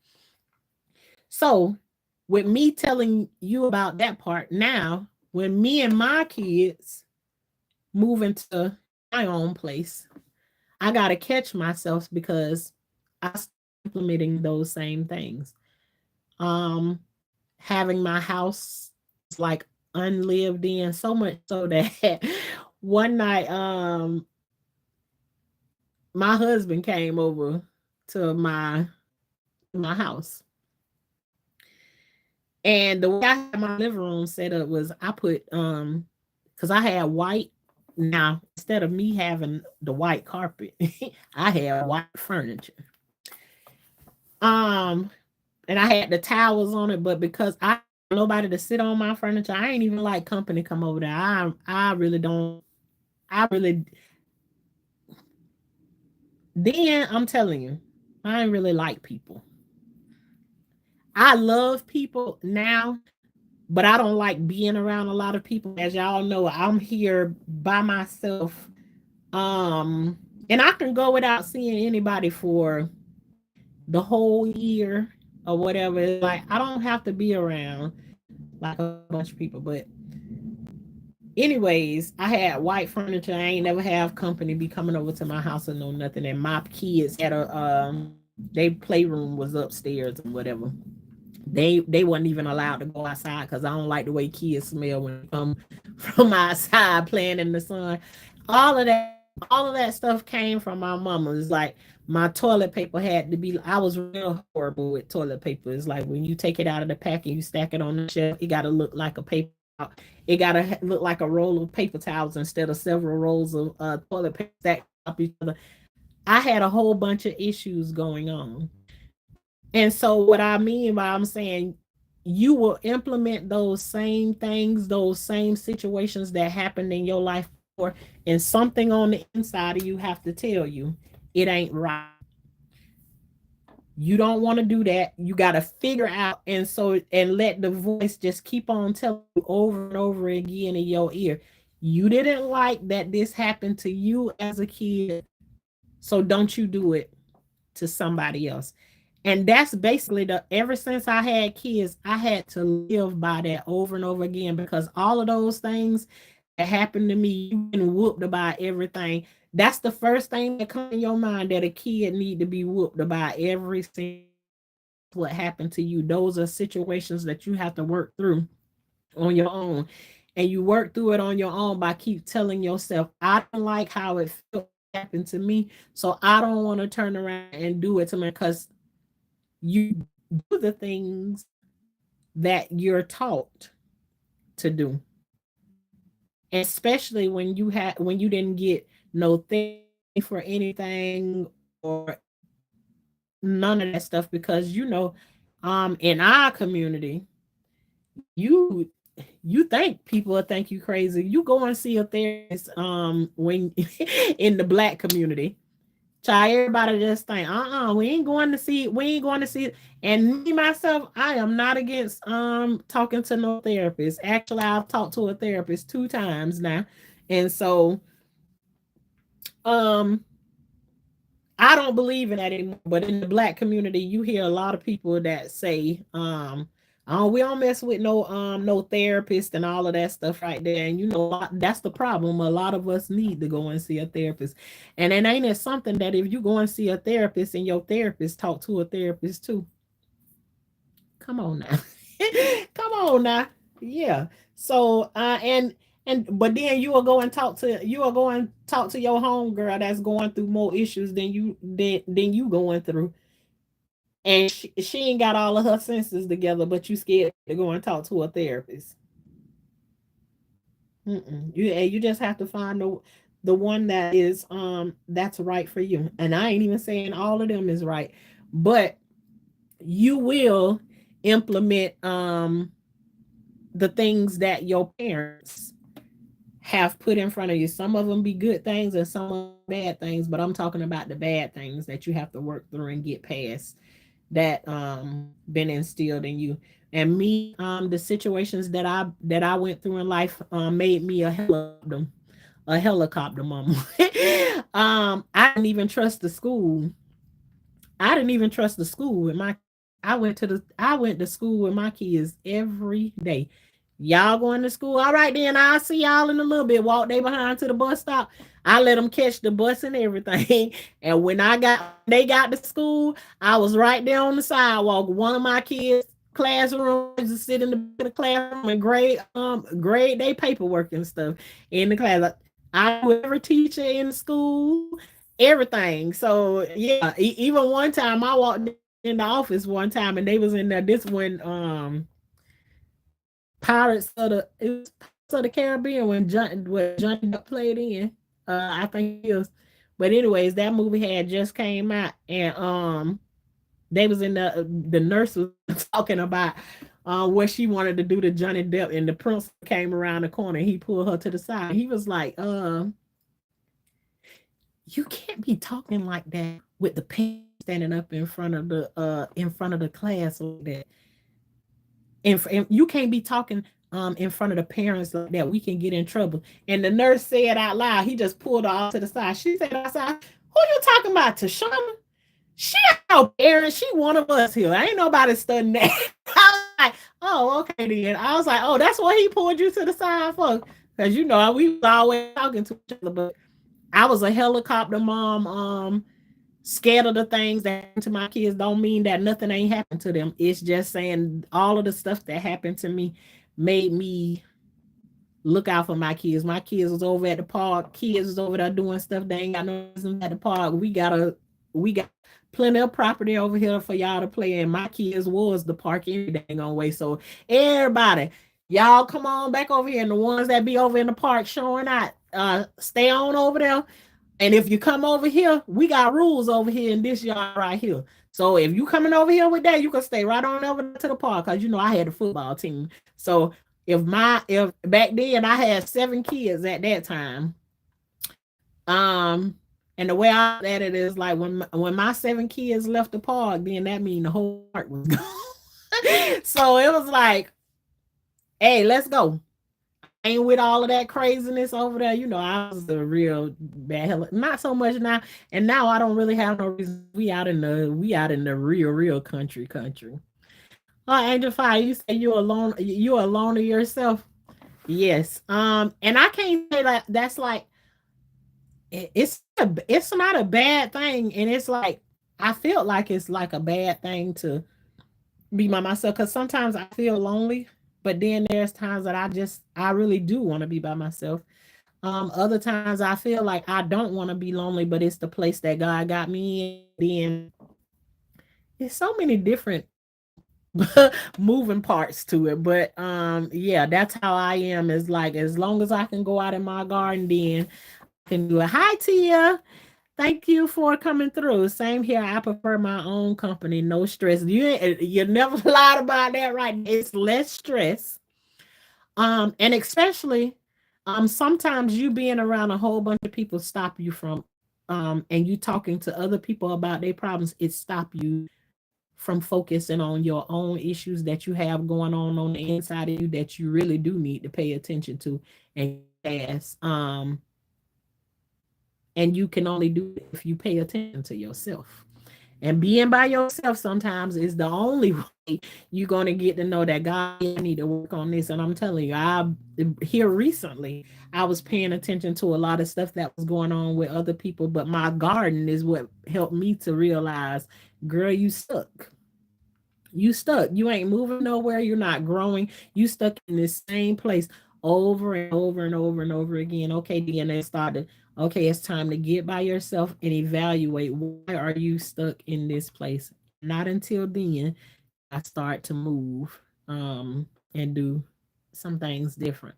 Speaker 1: So, with me telling you about that part now, when me and my kids move into my own place, I got to catch myself because I start implementing those same things. Um, Having my house like unlived in, so much so that one night my husband came over to my house, and the way I had my living room set up was I put because I had white. Now instead of me having the white carpet, I had white furniture. um and I had the towels on it, but because I nobody to sit on my furniture, I ain't even like company come over there. I really don't. I really then I'm telling you, I ain't really like people. I love people now, but I don't like being around a lot of people. As y'all know, I'm here by myself. Um, and I can go without seeing anybody for the whole year or whatever. It's like I don't have to be around like a bunch of people. But anyways, I had white furniture. I ain't never have company be coming over to my house or no nothing. And my kids had a their playroom was upstairs and whatever. They wasn't even allowed to go outside because I don't like the way kids smell when they come from outside playing in the sun. All of that, all of that stuff came from my mama. It's like my toilet paper had to be. I was real horrible with toilet paper. It's like when you take it out of the pack and you stack it on the shelf, it got to look like a paper. It got to look like a roll of paper towels instead of several rolls of toilet paper stacked up each other. I had a whole bunch of issues going on. And so what I mean by I'm saying you will implement those same things, those same situations that happened in your life before, and something on the inside of you have to tell you it ain't right. You don't want to do that. You got to figure out and let the voice just keep on telling you over and over again in your ear. You didn't like that this happened to you as a kid, so don't you do it to somebody else. And that's basically the ever since I had kids, I had to live by that over and over again because all of those things that happened to me, you've been whooped about everything. That's the first thing that comes in your mind that a kid need to be whooped about every single what happened to you. Those are situations that you have to work through on your own. And you work through it on your own by keep telling yourself, I don't like how it felt happened to me. So I don't want to turn around and do it to me because you do the things that you're taught to do, especially when you didn't get no thing for anything or none of that stuff because in our community you you think people will think you crazy. You go and see a therapist when in the black community, Child, everybody just think, we ain't going to see it. And me myself, I am not against talking to no therapist. Actually, I've talked to a therapist 2 times now. And so um I don't believe in that anymore. But in the black community, you hear a lot of people that say, oh, we don't mess with no therapist and all of that stuff right there. And you know, that's the problem. A lot of us need to go and see a therapist. And it ain't it something that if you go and see a therapist and your therapist talk to a therapist too. Come on now. Come on now. Yeah. So and but then you will go and talk to your home girl that's going through more issues than you going through. And she ain't got all of her senses together, but you scared to go and talk to a therapist. You just have to find the one that is that's right for you. And I ain't even saying all of them is right, but you will implement the things that your parents have put in front of you. Some of them be good things and some of them bad things, but I'm talking about the bad things that you have to work through and get past that been instilled in you. And me, the situations that I went through in life made me a helicopter mama. I didn't even trust the school. I didn't even trust the school with my I went to school with my kids every day. Y'all going to school? All right, then I'll see y'all in a little bit. Walk they behind to the bus stop. I let them catch the bus and everything. And when they got to school, I was right there on the sidewalk. One of my kids' classrooms to sit in the classroom and grade their paperwork and stuff in the class. I knew every teacher in the school, everything. So yeah, even one time I walked in the office one time and they was in there. This one Pirates of the Caribbean when Johnny Depp played in. I think it was. But anyways, that movie had just came out and they was in the nurse was talking about what she wanted to do to Johnny Depp and the prince came around the corner and he pulled her to the side. He was like, you can't be talking like that with the parents standing up in front of the class like that. And you can't be talking in front of the parents like that. We can get in trouble. And the nurse said out loud, he just pulled her off to the side. She said outside, who you talking about, Tashanna? She ain't no parent. She one of us here. Ain't nobody studying that. I was like, oh, okay then. I was like, oh, that's what he pulled you to the side for. Because you know, we was always talking to each other, but I was a helicopter mom, scared of the things that happen to my kids don't mean that nothing ain't happened to them. It's just saying all of the stuff that happened to me made me look out for my kids. My kids was over at the park. Kids was over there doing stuff. They ain't got no reason at the park. We got plenty of property over here for y'all to play in. My kids was the park any dang on way. So everybody, y'all come on back over here. And the ones that be over in the park showing out, stay on over there. And if you come over here, we got rules over here in this yard right here. So if you coming over here with that, you can stay right on over to the park because you know I had a football team. So if back then I had 7 kids at that time, and the way I look at it is like when my 7 kids left the park, then that mean the whole park was gone. So it was like, hey, let's go. Ain't with all of that craziness over there. You know, I was a real bad hell. Not so much now, and now I don't really have no reason. We out in the real country. Oh, Angel Fire, you say you're alone. You're alone to yourself. Yes. And I can't say that that's like it's not a bad thing, and it's like I feel like it's like a bad thing to be by myself because sometimes I feel lonely, but then there's times that I really do want to be by myself. Other times I feel like I don't want to be lonely, but it's the place that God got me in. Then there's so many different moving parts to it. But yeah, that's how I am. Is like as long as I can go out in my garden, then I can do it. Hi Tia. Thank you for coming through. Same here. I prefer my own company. No stress. You never lied about that, right? It's less stress. And especially sometimes you being around a whole bunch of people stop you from and you talking to other people about their problems, it stop you from focusing on your own issues that you have going on the inside of you that you really do need to pay attention to and ask. And you can only do it if you pay attention to yourself. And being by yourself sometimes is the only way you're going to get to know that God, I need to work on this. And I'm telling you, I here recently, I was paying attention to a lot of stuff that was going on with other people, but my garden is what helped me to realize, girl, you stuck. You stuck. You ain't moving nowhere. You're not growing. You stuck in this same place over and over and over and over again. Okay, then it started. Okay, it's time to get by yourself and evaluate, why are you stuck in this place. Not until then I start to move and do some things different.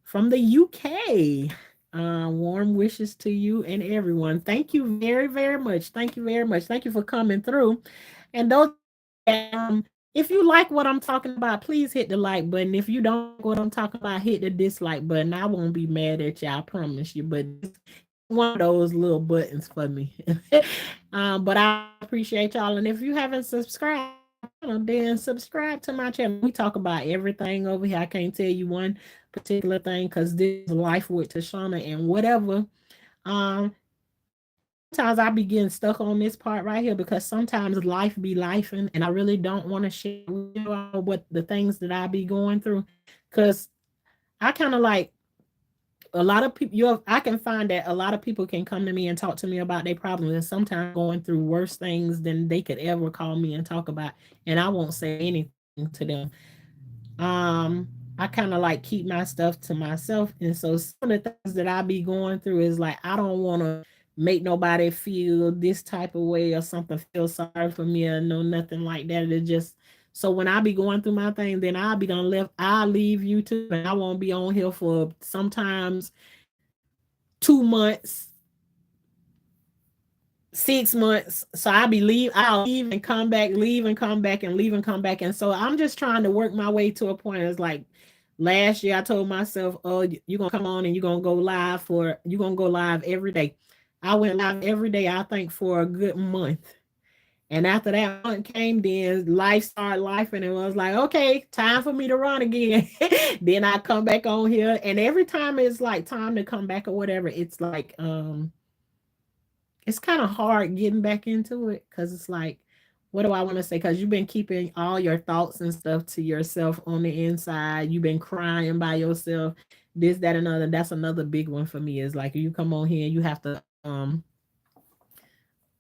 Speaker 1: From the UK, warm wishes to you and everyone. Thank you very, very much. Thank you very much. Thank you for coming through. And those, if you like what I'm talking about, please hit the like button. If you don't like what I'm talking about, hit the dislike button. I won't be mad at you, I promise you. But one of those little buttons for me. But I appreciate y'all. And if you haven't subscribed, then subscribe to my channel. We talk about everything over here. I can't tell you one particular thing because this is life with Tashanna and whatever. Sometimes I be getting stuck on this part right here because sometimes life be life, and I really don't want to share with you all what the things that I be going through, because I kind of like a lot of people. I can find that a lot of people can come to me and talk to me about their problems, and sometimes going through worse things than they could ever call me and talk about, and I won't say anything to them. um I kind of like keep my stuff to myself, and so some of the things that I be going through is like I don't want to make nobody feel this type of way or something, feel sorry for me or no nothing like that. It just, so when I be going through my thing, then I'll be done left, I'll leave you too, and I won't be on here for sometimes 2 months, 6 months. So I'll leave and come back, leave and come back, and leave and come back. And so I'm just trying to work my way to a point. It's like last year I told myself, oh, you're gonna come on and you're gonna go live every day. I went live every day, I think, for a good month. And after that month came, then life started life, and it was like, okay, time for me to run again. Then I come back on here, and every time it's like time to come back or whatever, it's kind of hard getting back into it because it's like, what do I want to say? Because you've been keeping all your thoughts and stuff to yourself on the inside. You've been crying by yourself, this, that, and other. That's another big one for me. Is like you come on here, you have to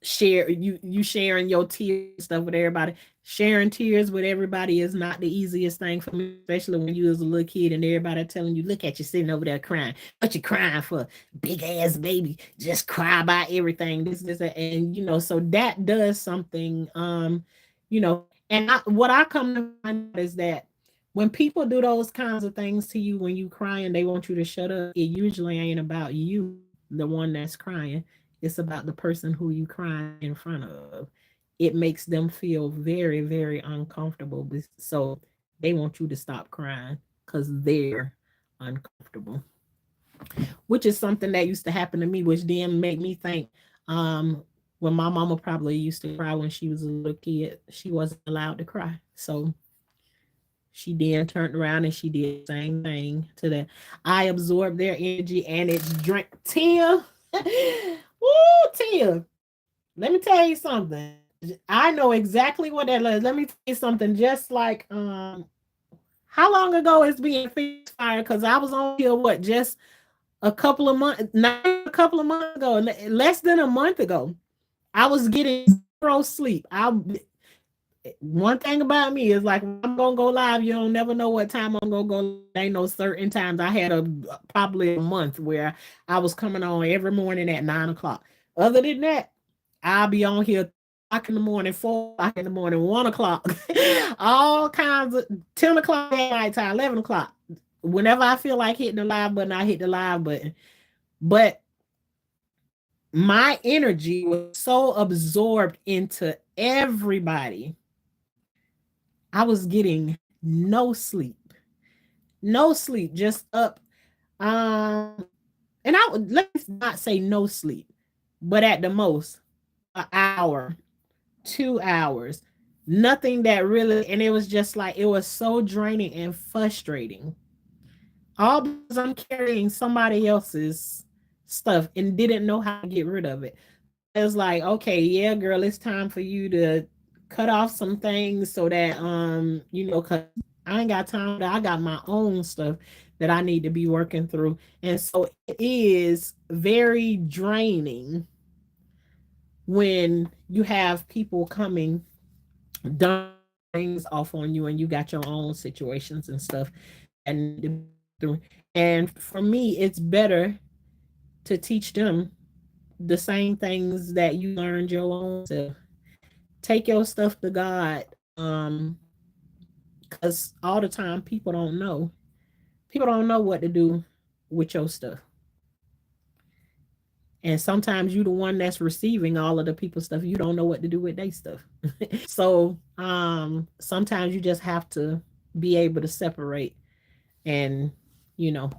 Speaker 1: share, you sharing your tears and stuff with everybody. Sharing tears with everybody is not the easiest thing for me, especially when you was a little kid and everybody telling you, look at you sitting over there crying. What you crying for? Big ass baby, just cry about everything, this and so that does something. And what I come to find out is that when people do those kinds of things to you, when you cry and they want you to shut up, it usually ain't about you, the one that's crying. It's about the person who you crying in front of. It makes them feel very, very uncomfortable. So they want you to stop crying because they're uncomfortable, which is something that used to happen to me, which then make me think, when my mama probably used to cry when she was a little kid, she wasn't allowed to cry. So she then turned around and she did the same thing to that. I absorbed their energy and it's drink. Tia, woo, Tia. Let me tell you something. I know exactly what that is. Let me tell you something. Just like how long ago it's being fire? Because I was on here just a couple of months, not a couple of months ago, less than a month ago. I was getting zero sleep. One thing about me is like when I'm gonna go live, you don't never know what time I'm gonna go. There ain't no certain times. I had probably a month where I was coming on every morning at 9 o'clock. Other than that, I'll be on here o'clock in the morning, 4 o'clock in the morning, 1 o'clock, all kinds of 10 o'clock at night time, 11 o'clock. Whenever I feel like hitting the live button, I hit the live button. But my energy was so absorbed into everybody. I was getting no sleep, just up. And I would, let me not say no sleep. but at the most, an hour, 2 hours, nothing that really, and it was just like, it was so draining and frustrating. All because I'm carrying somebody else's stuff and didn't know how to get rid of it. So it was like, okay, yeah, girl, it's time for you to cut off some things so that, cause I ain't got time. I got my own stuff that I need to be working through. And so it is very draining when you have people coming, dumping things off on you, and you got your own situations and stuff that need to be through. And for me, it's better to teach them the same things that you learned your own self. Take your stuff to God. Because all the time people don't know. People don't know what to do with your stuff. And sometimes you the one that's receiving all of the people's stuff. You don't know what to do with their stuff. So sometimes you just have to be able to separate and, you know,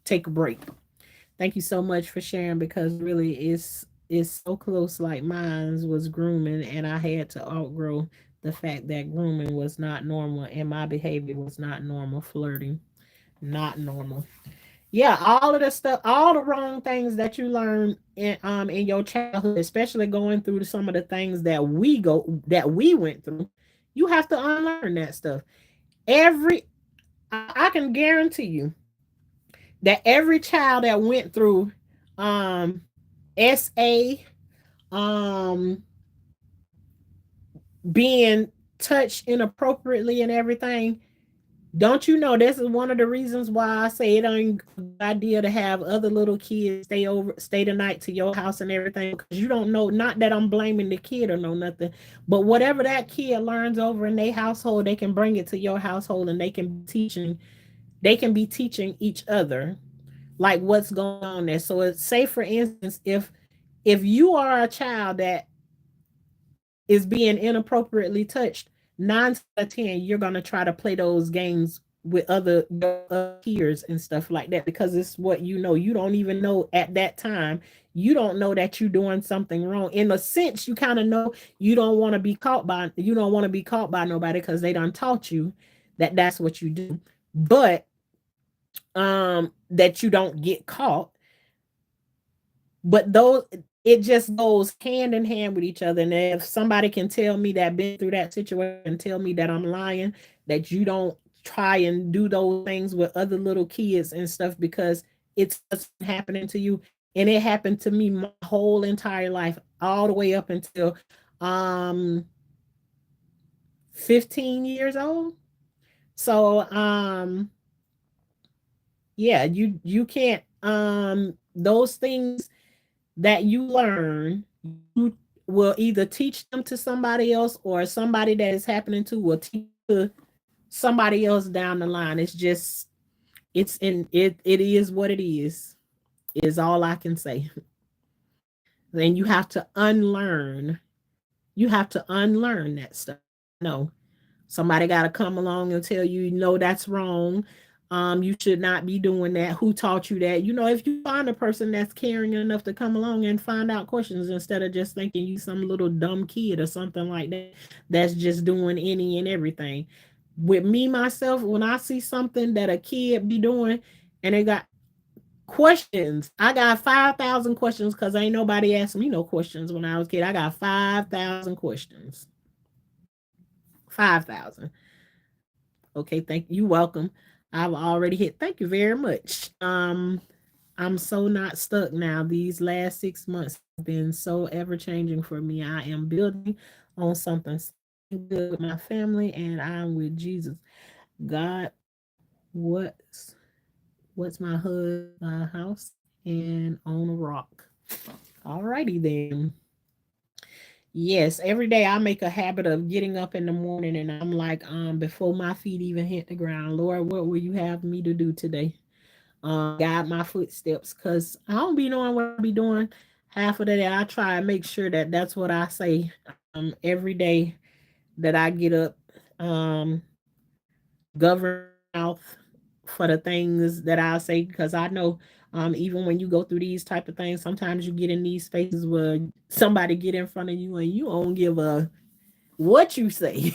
Speaker 1: take a break. Thank you so much for sharing, because really it's so close. Like mine was grooming, and I had to outgrow the fact that grooming was not normal and my behavior was not normal. Flirting, not normal. Yeah, all of the stuff, all the wrong things that you learn in your childhood, especially going through some of the things that we went through. You have to unlearn that stuff. Every I can guarantee you that every child that went through um SA, um being touched inappropriately and everything, don't you know this is one of the reasons why I say it ain't a good idea to have other little kids stay the night to your house and everything, because you don't know, not that I'm blaming the kid or no nothing, but whatever that kid learns over in their household, they can bring it to your household, and they can be teaching each other like what's going on there. So it's, say for instance, if you are a child that is being inappropriately touched, 9 out of 10, you're gonna try to play those games with other peers and stuff like that, because it's what you know. You don't even know at that time. You don't know that you're doing something wrong. In a sense, you kind of know you don't want to be caught by. You don't want to be caught by nobody because they done taught you that that's what you do. But that you don't get caught, but those, it just goes hand in hand with each other. And if somebody can tell me that been through that situation, tell me that I'm lying, that you don't try and do those things with other little kids and stuff, because it's happening to you. And it happened to me my whole entire life, all the way up until um 15 years old. So yeah, you can't, those things that you learn, you will either teach them to somebody else, or somebody that is happening to will teach to somebody else down the line. It's just, it is what it is all I can say. Then you have to unlearn. You have to unlearn that stuff. No. Somebody got to come along and tell you, no, that's wrong. You should not be doing that. Who taught you that? If you find a person that's caring enough to come along and find out questions, instead of just thinking you some little dumb kid or something like that, that's just doing any and everything. With me, myself, when I see something that a kid be doing and they got questions, I got 5,000 questions, because ain't nobody asked me no questions when I was a kid. I got 5,000 questions. 5,000. Okay, thank you. Welcome. I've already hit. Thank you very much. I'm so not stuck now. These last 6 months have been so ever changing for me. I am building on something good with my family, and I'm with Jesus. God, what's my hood, my house, and on a rock. Alrighty then. Yes, every day I make a habit of getting up in the morning, and I'm like, before my feet even hit the ground, Lord, what will you have me to do today? Guide my footsteps, because I don't be knowing what I be doing half of the day. I try and make sure that that's what I say every day that I get up. Govern my mouth for the things that I say, because I know Even when you go through these type of things, sometimes you get in these spaces where somebody get in front of you and you don't give a what you say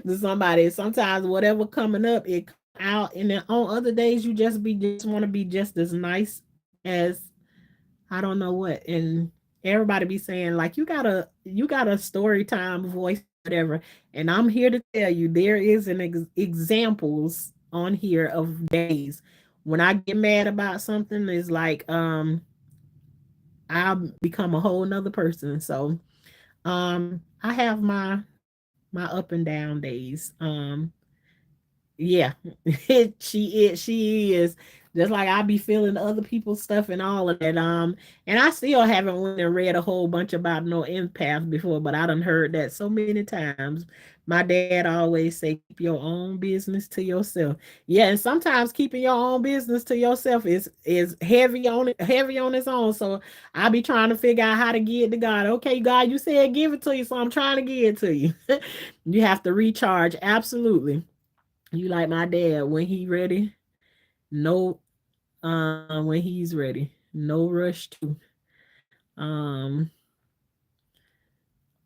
Speaker 1: to somebody. Sometimes whatever coming up, it come out, and then on other days you just want to be just as nice as I don't know what. And everybody be saying like you got a story time voice, whatever. And I'm here to tell you there is an examples on here of days when I get mad about something. Is like I become a whole nother person. So I have my up and down days. Yeah, she is just like I be feeling other people's stuff and all of that. And I still haven't went and read a whole bunch about no empath before, but I done heard that so many times. My dad always say, "Keep your own business to yourself." Yeah, and sometimes keeping your own business to yourself is heavy on its own. So I be trying to figure out how to give it to God. Okay, God, you said give it to you, so I'm trying to give it to you. You have to recharge, absolutely. You like my dad when he ready. No, when he's ready. No rush to. Um,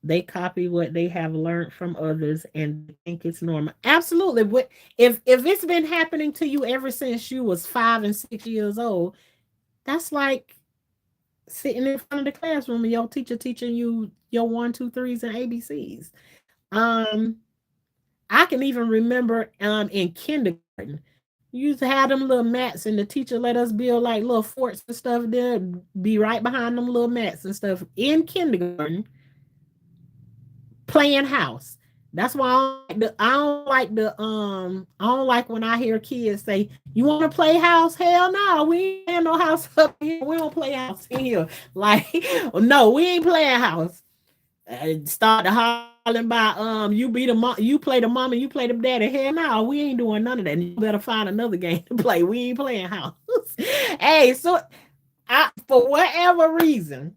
Speaker 1: they copy what they have learned from others and they think it's normal. Absolutely. But if it's been happening to you ever since you was 5 and 6 years old, that's like sitting in front of the classroom and your teacher teaching you your one, two, threes and ABCs. Um, I can even remember in kindergarten. We used to have them little mats, and the teacher let us build like little forts and stuff there, be right behind them little mats and stuff in kindergarten, playing house. That's why I don't like when I hear kids say, "You want to play house?" Hell no, we ain't playing no house up here. We don't play house in here. Like, no, we ain't playing house. Start to hollering by you be the mom, you play the mom and you play the daddy. Hell no, we ain't doing none of that. You better find another game to play. We ain't playing house. Hey, so I for whatever reason,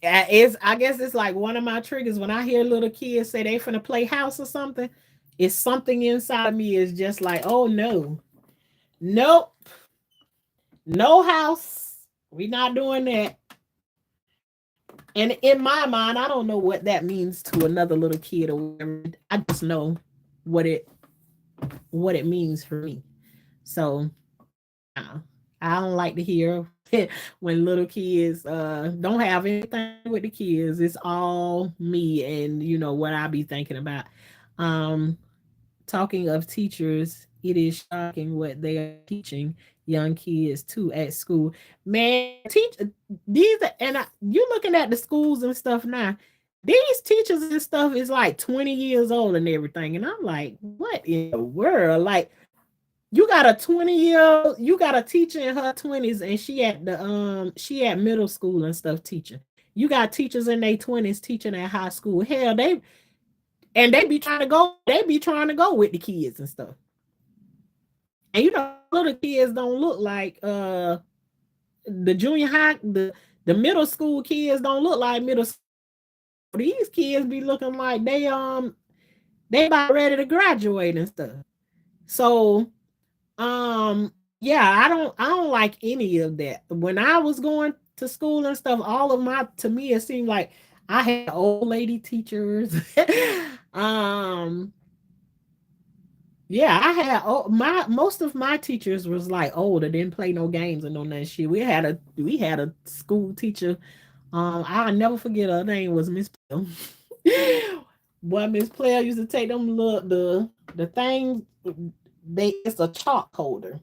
Speaker 1: I guess it's like one of my triggers when I hear little kids say they finna play house or something. It's something inside of me is just like, oh no, nope, no house. We not doing that. And in my mind, I don't know what that means to another little kid or whatever. I just know what it what it means for me. So yeah, I don't like to hear when little kids don't have anything with the kids. It's all me and what I be thinking about. Um Talking of teachers, it is shocking what they are teaching young kids too at school. Man, teach these and you looking at the schools and stuff now. These teachers and stuff is like 20 years old and everything. And I'm like, what in the world? Like, you got a 20-year-old, you got a teacher in her 20s, and she at middle school and stuff teaching. You got teachers in their 20s teaching at high school. Hell, they be trying to go with the kids and stuff. And little kids don't look like the junior high, the middle school kids don't look like middle school. These kids be looking like they about ready to graduate and stuff. So yeah, I don't like any of that. When I was going to school and stuff, all of my to me it seemed like I had old lady teachers. um Yeah, I had my most of my teachers was like older, didn't play no games and no that shit. We had a school teacher. I'll never forget her name was Miss Player. Boy, Miss Player used to take them look the things it's a chalk holder.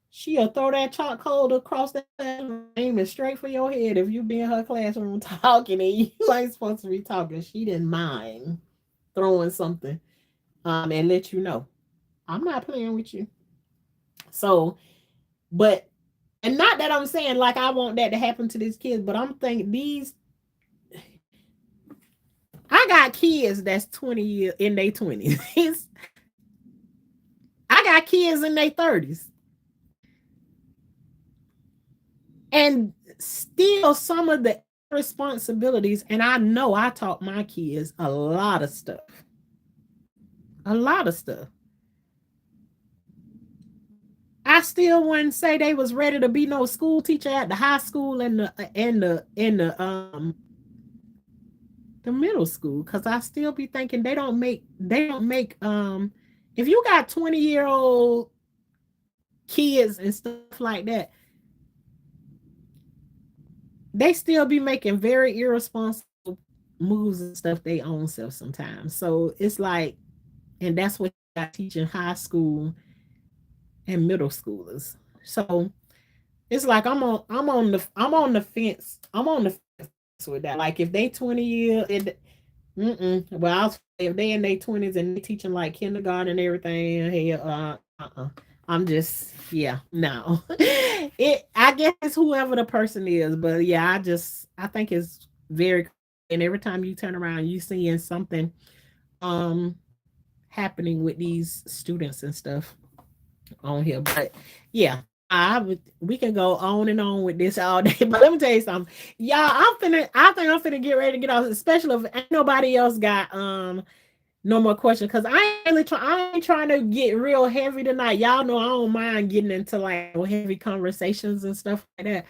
Speaker 1: She'll throw that chalk holder across that classroom, aim it straight for your head if you be in her classroom talking and you ain't supposed to be talking. She didn't mind throwing something and let you know. I'm not playing with you. So, but and not that I'm saying like I want that to happen to these kids, but I'm thinking I got kids that's 20 years in their 20s. I got kids in their 30s. And still some of the responsibilities, and I know I taught my kids a lot of stuff. A lot of stuff. I still wouldn't say they was ready to be no school teacher at the high school and the middle school, because I still be thinking they don't make if you got 20-year-old kids and stuff like that, they still be making very irresponsible moves and stuff they own self sometimes. So it's like, and that's what I teach in high school and middle schoolers. So it's like I'm on the fence. I'm on the fence with that. Like if they 20 years, well, if they in their 20s and they teaching like kindergarten and everything, hey, I'm just, yeah, no. I guess it's whoever the person is, but yeah, I think it's very, and every time you turn around, you seeing something um happening with these students and stuff on here. But yeah, we can go on and on with this all day. But let me tell you something. Y'all, I think I'm finna get ready to get off, especially if ain't nobody else got no more questions. Cause I ain't trying to get real heavy tonight. Y'all know I don't mind getting into like heavy conversations and stuff like that.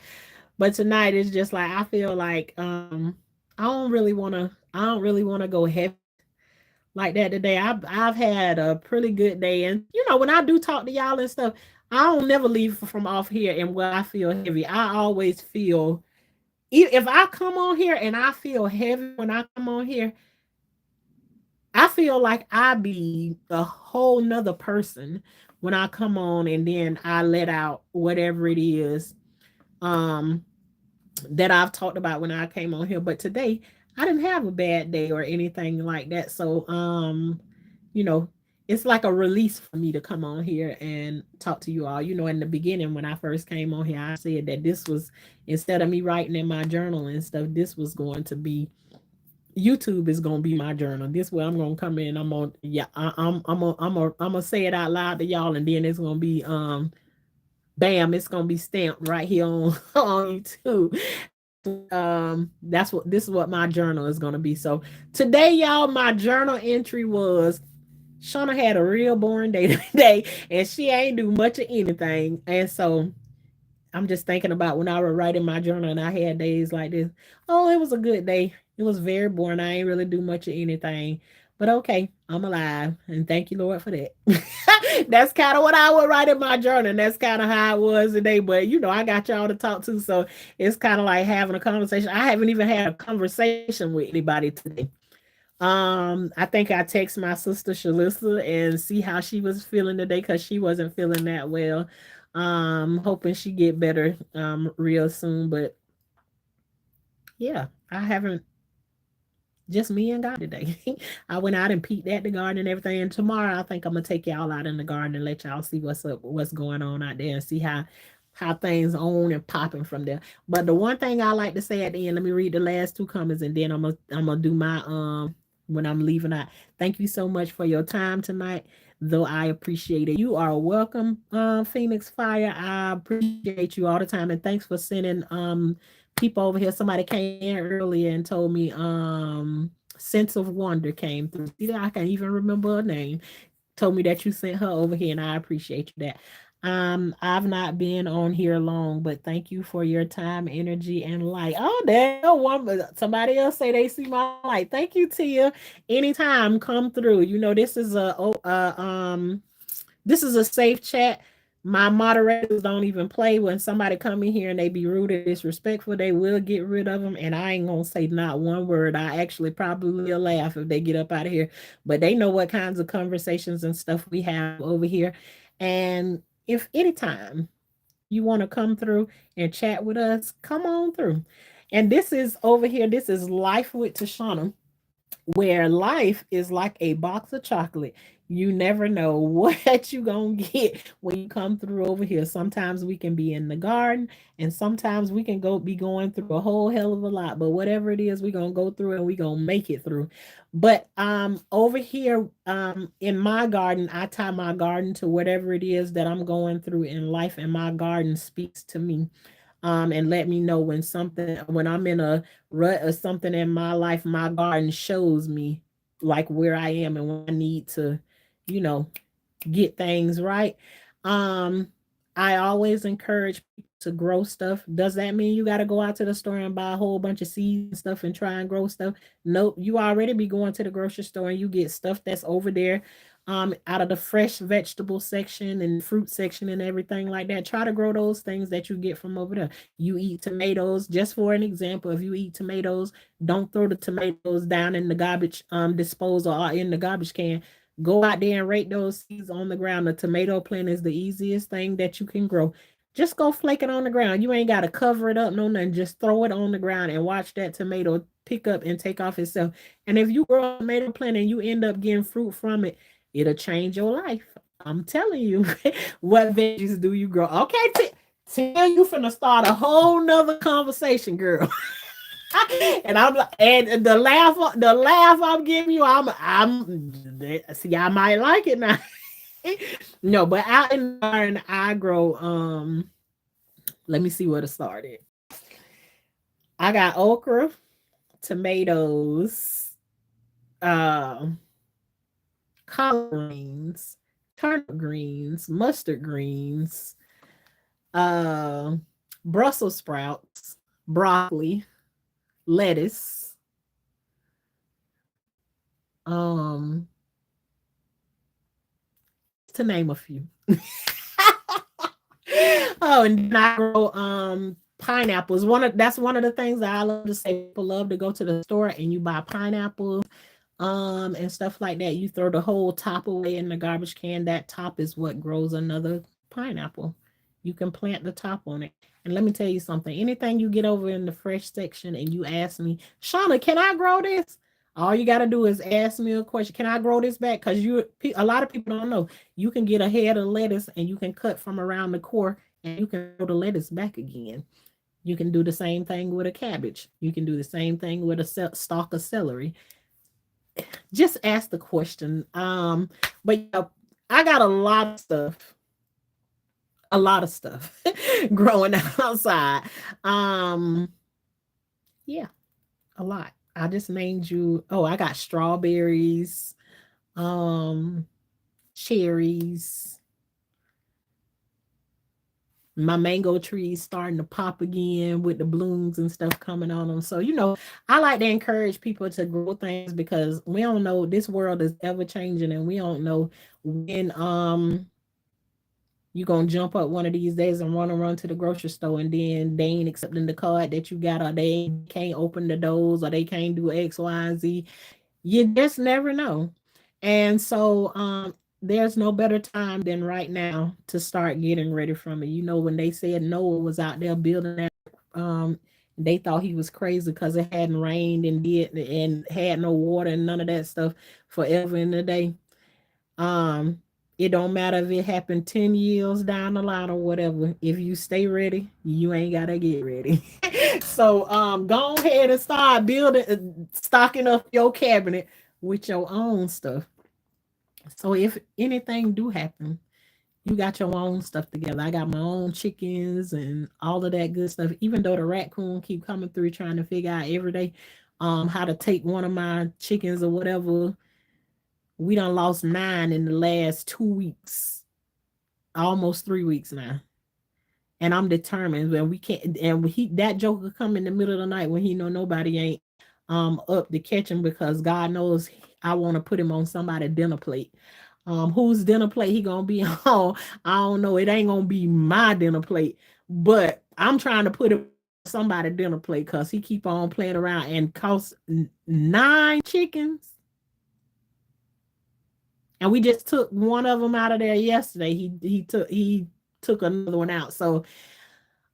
Speaker 1: But tonight it's just like I feel like I don't really wanna go heavy like that today. I've had a pretty good day, and when I do talk to y'all and stuff, I don't never leave from off here and where I feel heavy. I always feel, if I come on here and I feel heavy when I come on here, I feel like I be a whole nother person when I come on and then I let out whatever it is. Um, that I've talked about when I came on here. But today I didn't have a bad day or anything like that. So you know, it's like a release for me to come on here and talk to you all. In the beginning when I first came on here, I said that this was, instead of me writing in my journal and stuff, this was going to be, YouTube is gonna be my journal. This way I'm gonna come in. I'm on. Yeah, I'm gonna say it out loud to y'all, and then it's gonna be bam, it's gonna be stamped right here on on YouTube. That's what this is what my journal is gonna be. So today, y'all, my journal entry was Shauna had a real boring day today, and she ain't do much of anything. And so I'm just thinking about when I was writing my journal and I had days like this. Oh, it was a good day. It was very boring. I ain't really do much of anything. But okay, I'm alive. And thank you, Lord, for that. That's kind of what I would write in my journal. And that's kind of how it was today. But I got y'all to talk to. So it's kind of like having a conversation. I haven't even had a conversation with anybody today. I think I text my sister Shalissa and see how she was feeling today because she wasn't feeling that well. Hoping she get better real soon. But yeah, I haven't, just me and God today. I went out and peeked at the garden and everything. And tomorrow I think I'm gonna take y'all out in the garden and let y'all see what's up, what's going on out there, and see how things on and popping from there. But the one thing I like to say at the end, let me read the last two comments and then I'm gonna do my when I'm leaving out. Thank you so much for your time tonight. Though I appreciate it. You are welcome, Phoenix Fire. I appreciate you all the time. And thanks for sending people over here. Somebody came in earlier and told me Sense of Wonder came through. See, I can't even remember her name. Told me that you sent her over here, and I appreciate you that. I've not been on here long, but thank you for your time, energy, and light. Oh, there one, but somebody else say they see my light. Thank you, Tia. Anytime, come through. This is a safe chat. My moderators don't even play. When somebody come in here and they be rude and disrespectful, they will get rid of them. And I ain't gonna say not one word. I actually probably will laugh if they get up out of here. But they know what kinds of conversations and stuff we have over here. And if anytime you want to come through and chat with us, come on through. And this is over here. This is Life with Tashanna, where life is like a box of chocolate. You never know what you gonna get when you come through over here. Sometimes we can be in the garden, and sometimes we can be going through a whole hell of a lot. But whatever it is, we gonna go through and we gonna make it through. But over here in my garden, I tie my garden to whatever it is that I'm going through in life, and my garden speaks to me and let me know when I'm in a rut or something in my life. My garden shows me like where I am and when I need to, you know, get things right. um I always encourage people to grow stuff. Does that mean you got to go out to the store and buy a whole bunch of seeds and stuff and try and grow stuff? Nope. You already be going to the grocery store and you get stuff that's over there, out of the fresh vegetable section and fruit section and everything like that. Try to grow those things that you get from over there. You eat tomatoes, just for an example, if you eat tomatoes, don't throw the tomatoes down in the garbage disposal or in the garbage can. Go out there and rake those seeds on the ground. The tomato plant is the easiest thing that you can grow. Just go flake it on the ground. You ain't got to cover it up, no nothing. Just throw it on the ground and watch that tomato pick up and take off itself. And if you grow a tomato plant and you end up getting fruit from it, it'll change your life. I'm telling you. What veggies do you grow? Okay, tell you finna start a whole nother conversation, girl. And I'm like, and the laugh I'm giving you, I'm see, I might like it now. No, but out in the garden, I grow. Let me see where to start it. I got okra, tomatoes, uh, collard greens, turnip greens, mustard greens, uh, Brussels sprouts, broccoli, lettuce, um, to name a few. Oh, and then I grow pineapples. That's one of the things that I love to say. People love to go to the store and you buy pineapples and stuff like that. You throw the whole top away in the garbage can. That top is what grows another pineapple. You can plant the top on it. And let me tell you something. Anything you get over in the fresh section and you ask me, Shauna, can I grow this? All you got to do is ask me a question. Can I grow this back? Because a lot of people don't know. You can get a head of lettuce and you can cut from around the core and you can grow the lettuce back again. You can do the same thing with a cabbage. You can do the same thing with a stalk of celery. Just ask the question. But yeah, I got a lot of stuff growing outside. Um, yeah, a lot. I just named you. Oh, I got strawberries, um, cherries. My mango trees starting to pop again with the blooms and stuff coming on them. So, I like to encourage people to grow things because we don't know, this world is ever changing and we don't know when you're gonna jump up one of these days and run to the grocery store and then they ain't accepting the card that you got or they can't open the doors or they can't do X, Y, and Z. You just never know. And so there's no better time than right now to start getting ready from it. When they said Noah was out there building that, they thought he was crazy because it hadn't rained and had no water and none of that stuff forever in the day. Um, it don't matter if it happened 10 years down the line or whatever. If you stay ready, you ain't gotta get ready. So go ahead and start building, stocking up your cabinet with your own stuff. So if anything do happen, you got your own stuff together. I got my own chickens and all of that good stuff. Even though the raccoon keep coming through trying to figure out every day how to take one of my chickens or whatever. We done lost 9 in the last 2 weeks, almost 3 weeks now. And I'm determined when we can't, and that joker come in the middle of the night when he know nobody ain't up to catch him because God knows I want to put him on somebody's dinner plate. Whose dinner plate he gonna be on? I don't know. It ain't gonna be my dinner plate, but I'm trying to put him on somebody's dinner plate because he keep on playing around and cost 9 chickens. And we just took one of them out of there yesterday. He took another one out. So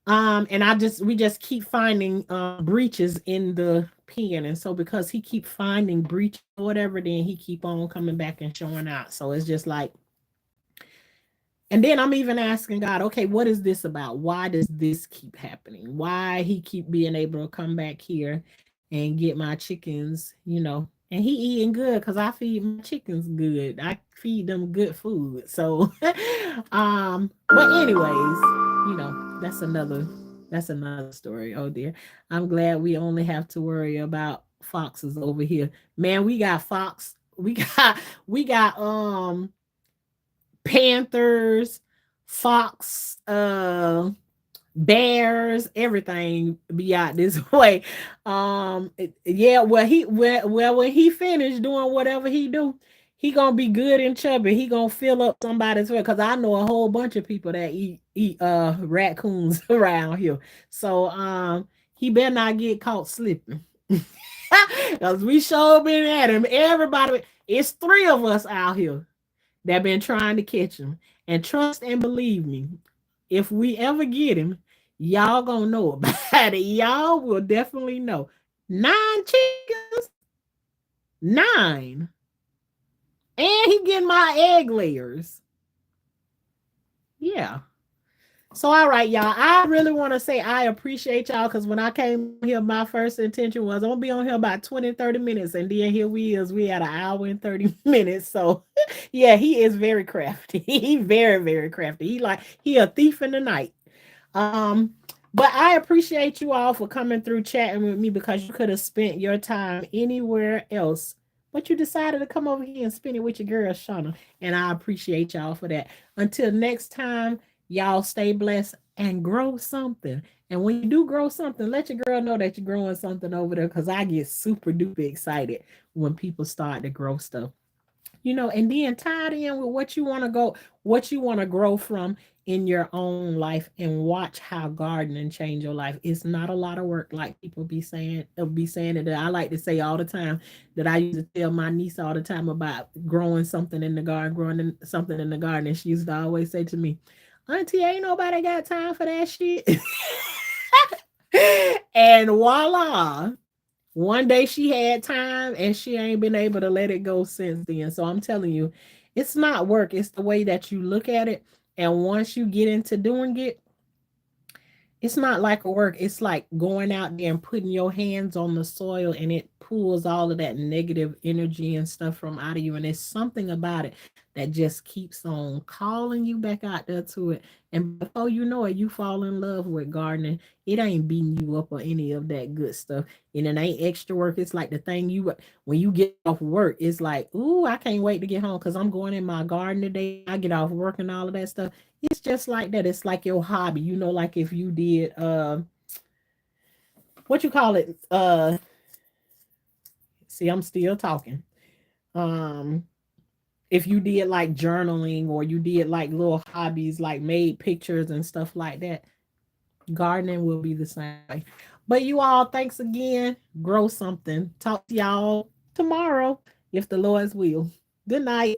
Speaker 1: and we just keep finding breaches in the pen. And so because he keep finding breaches or whatever, then he keep on coming back and showing out. So it's just like, and then I'm even asking God, okay, what is this about? Why does this keep happening? Why he keep being able to come back here and get my chickens, and he eating good because I feed my chickens good. I feed them good food. So but anyways, that's another story. Oh dear. I'm glad we only have to worry about foxes over here. Man, we got fox, we got panthers, fox, bears, everything be out this way. Yeah, well when he finished doing whatever he do, he gonna be good and chubby. He gonna fill up somebody's way because I know a whole bunch of people that eat raccoons around here. So he better not get caught slipping. Cause we sure been at him. Everybody, it's three of us out here that been trying to catch him. And trust and believe me, if we ever get him, y'all gonna know about it. Y'all will definitely know. 9 chickens, 9, and he getting my egg layers. Yeah. So all right, y'all. I really want to say I appreciate y'all because when I came on here, my first intention was I'm gonna be on here about 20, 30 minutes. And then here we is. We had an hour and 30 minutes. So yeah, he is very crafty. He very, very crafty. He a thief in the night. Um, but I appreciate you all for coming through chatting with me because you could have spent your time anywhere else. But you decided to come over here and spend it with your girl, Shauna. And I appreciate y'all for that. Until next time, y'all stay blessed and grow something. And when you do grow something, let your girl know that you're growing something over there because I get super duper excited when people start to grow stuff, and then tie it in with what you want to go, what you want to grow from in your own life, and watch how gardening change your life. It's not a lot of work, like people be saying it. I like to say all the time that I used to tell my niece all the time about growing something in the garden, something in the garden, and she used to always say to me, "Auntie, ain't nobody got time for that shit." And voila, one day she had time and she ain't been able to let it go since then. So I'm telling you, it's not work, it's the way that you look at it. And once you get into doing it, it's not like a work. It's like going out there and putting your hands on the soil and it pulls all of that negative energy and stuff from out of you. And there's something about it that just keeps on calling you back out there to it. And before you know it, you fall in love with gardening. It ain't beating you up or any of that good stuff. And it ain't extra work. It's like the thing when you get off work, it's like, ooh, I can't wait to get home because I'm going in my garden today. I get off work and all of that stuff. It's just like that. It's like your hobby. Like if you did what you call it? See, I'm still talking. Um if you did like journaling or you did like little hobbies like made pictures and stuff like that, gardening will be the same way. But you all, thanks again. Grow something. Talk to y'all tomorrow if the Lord's will. Good night.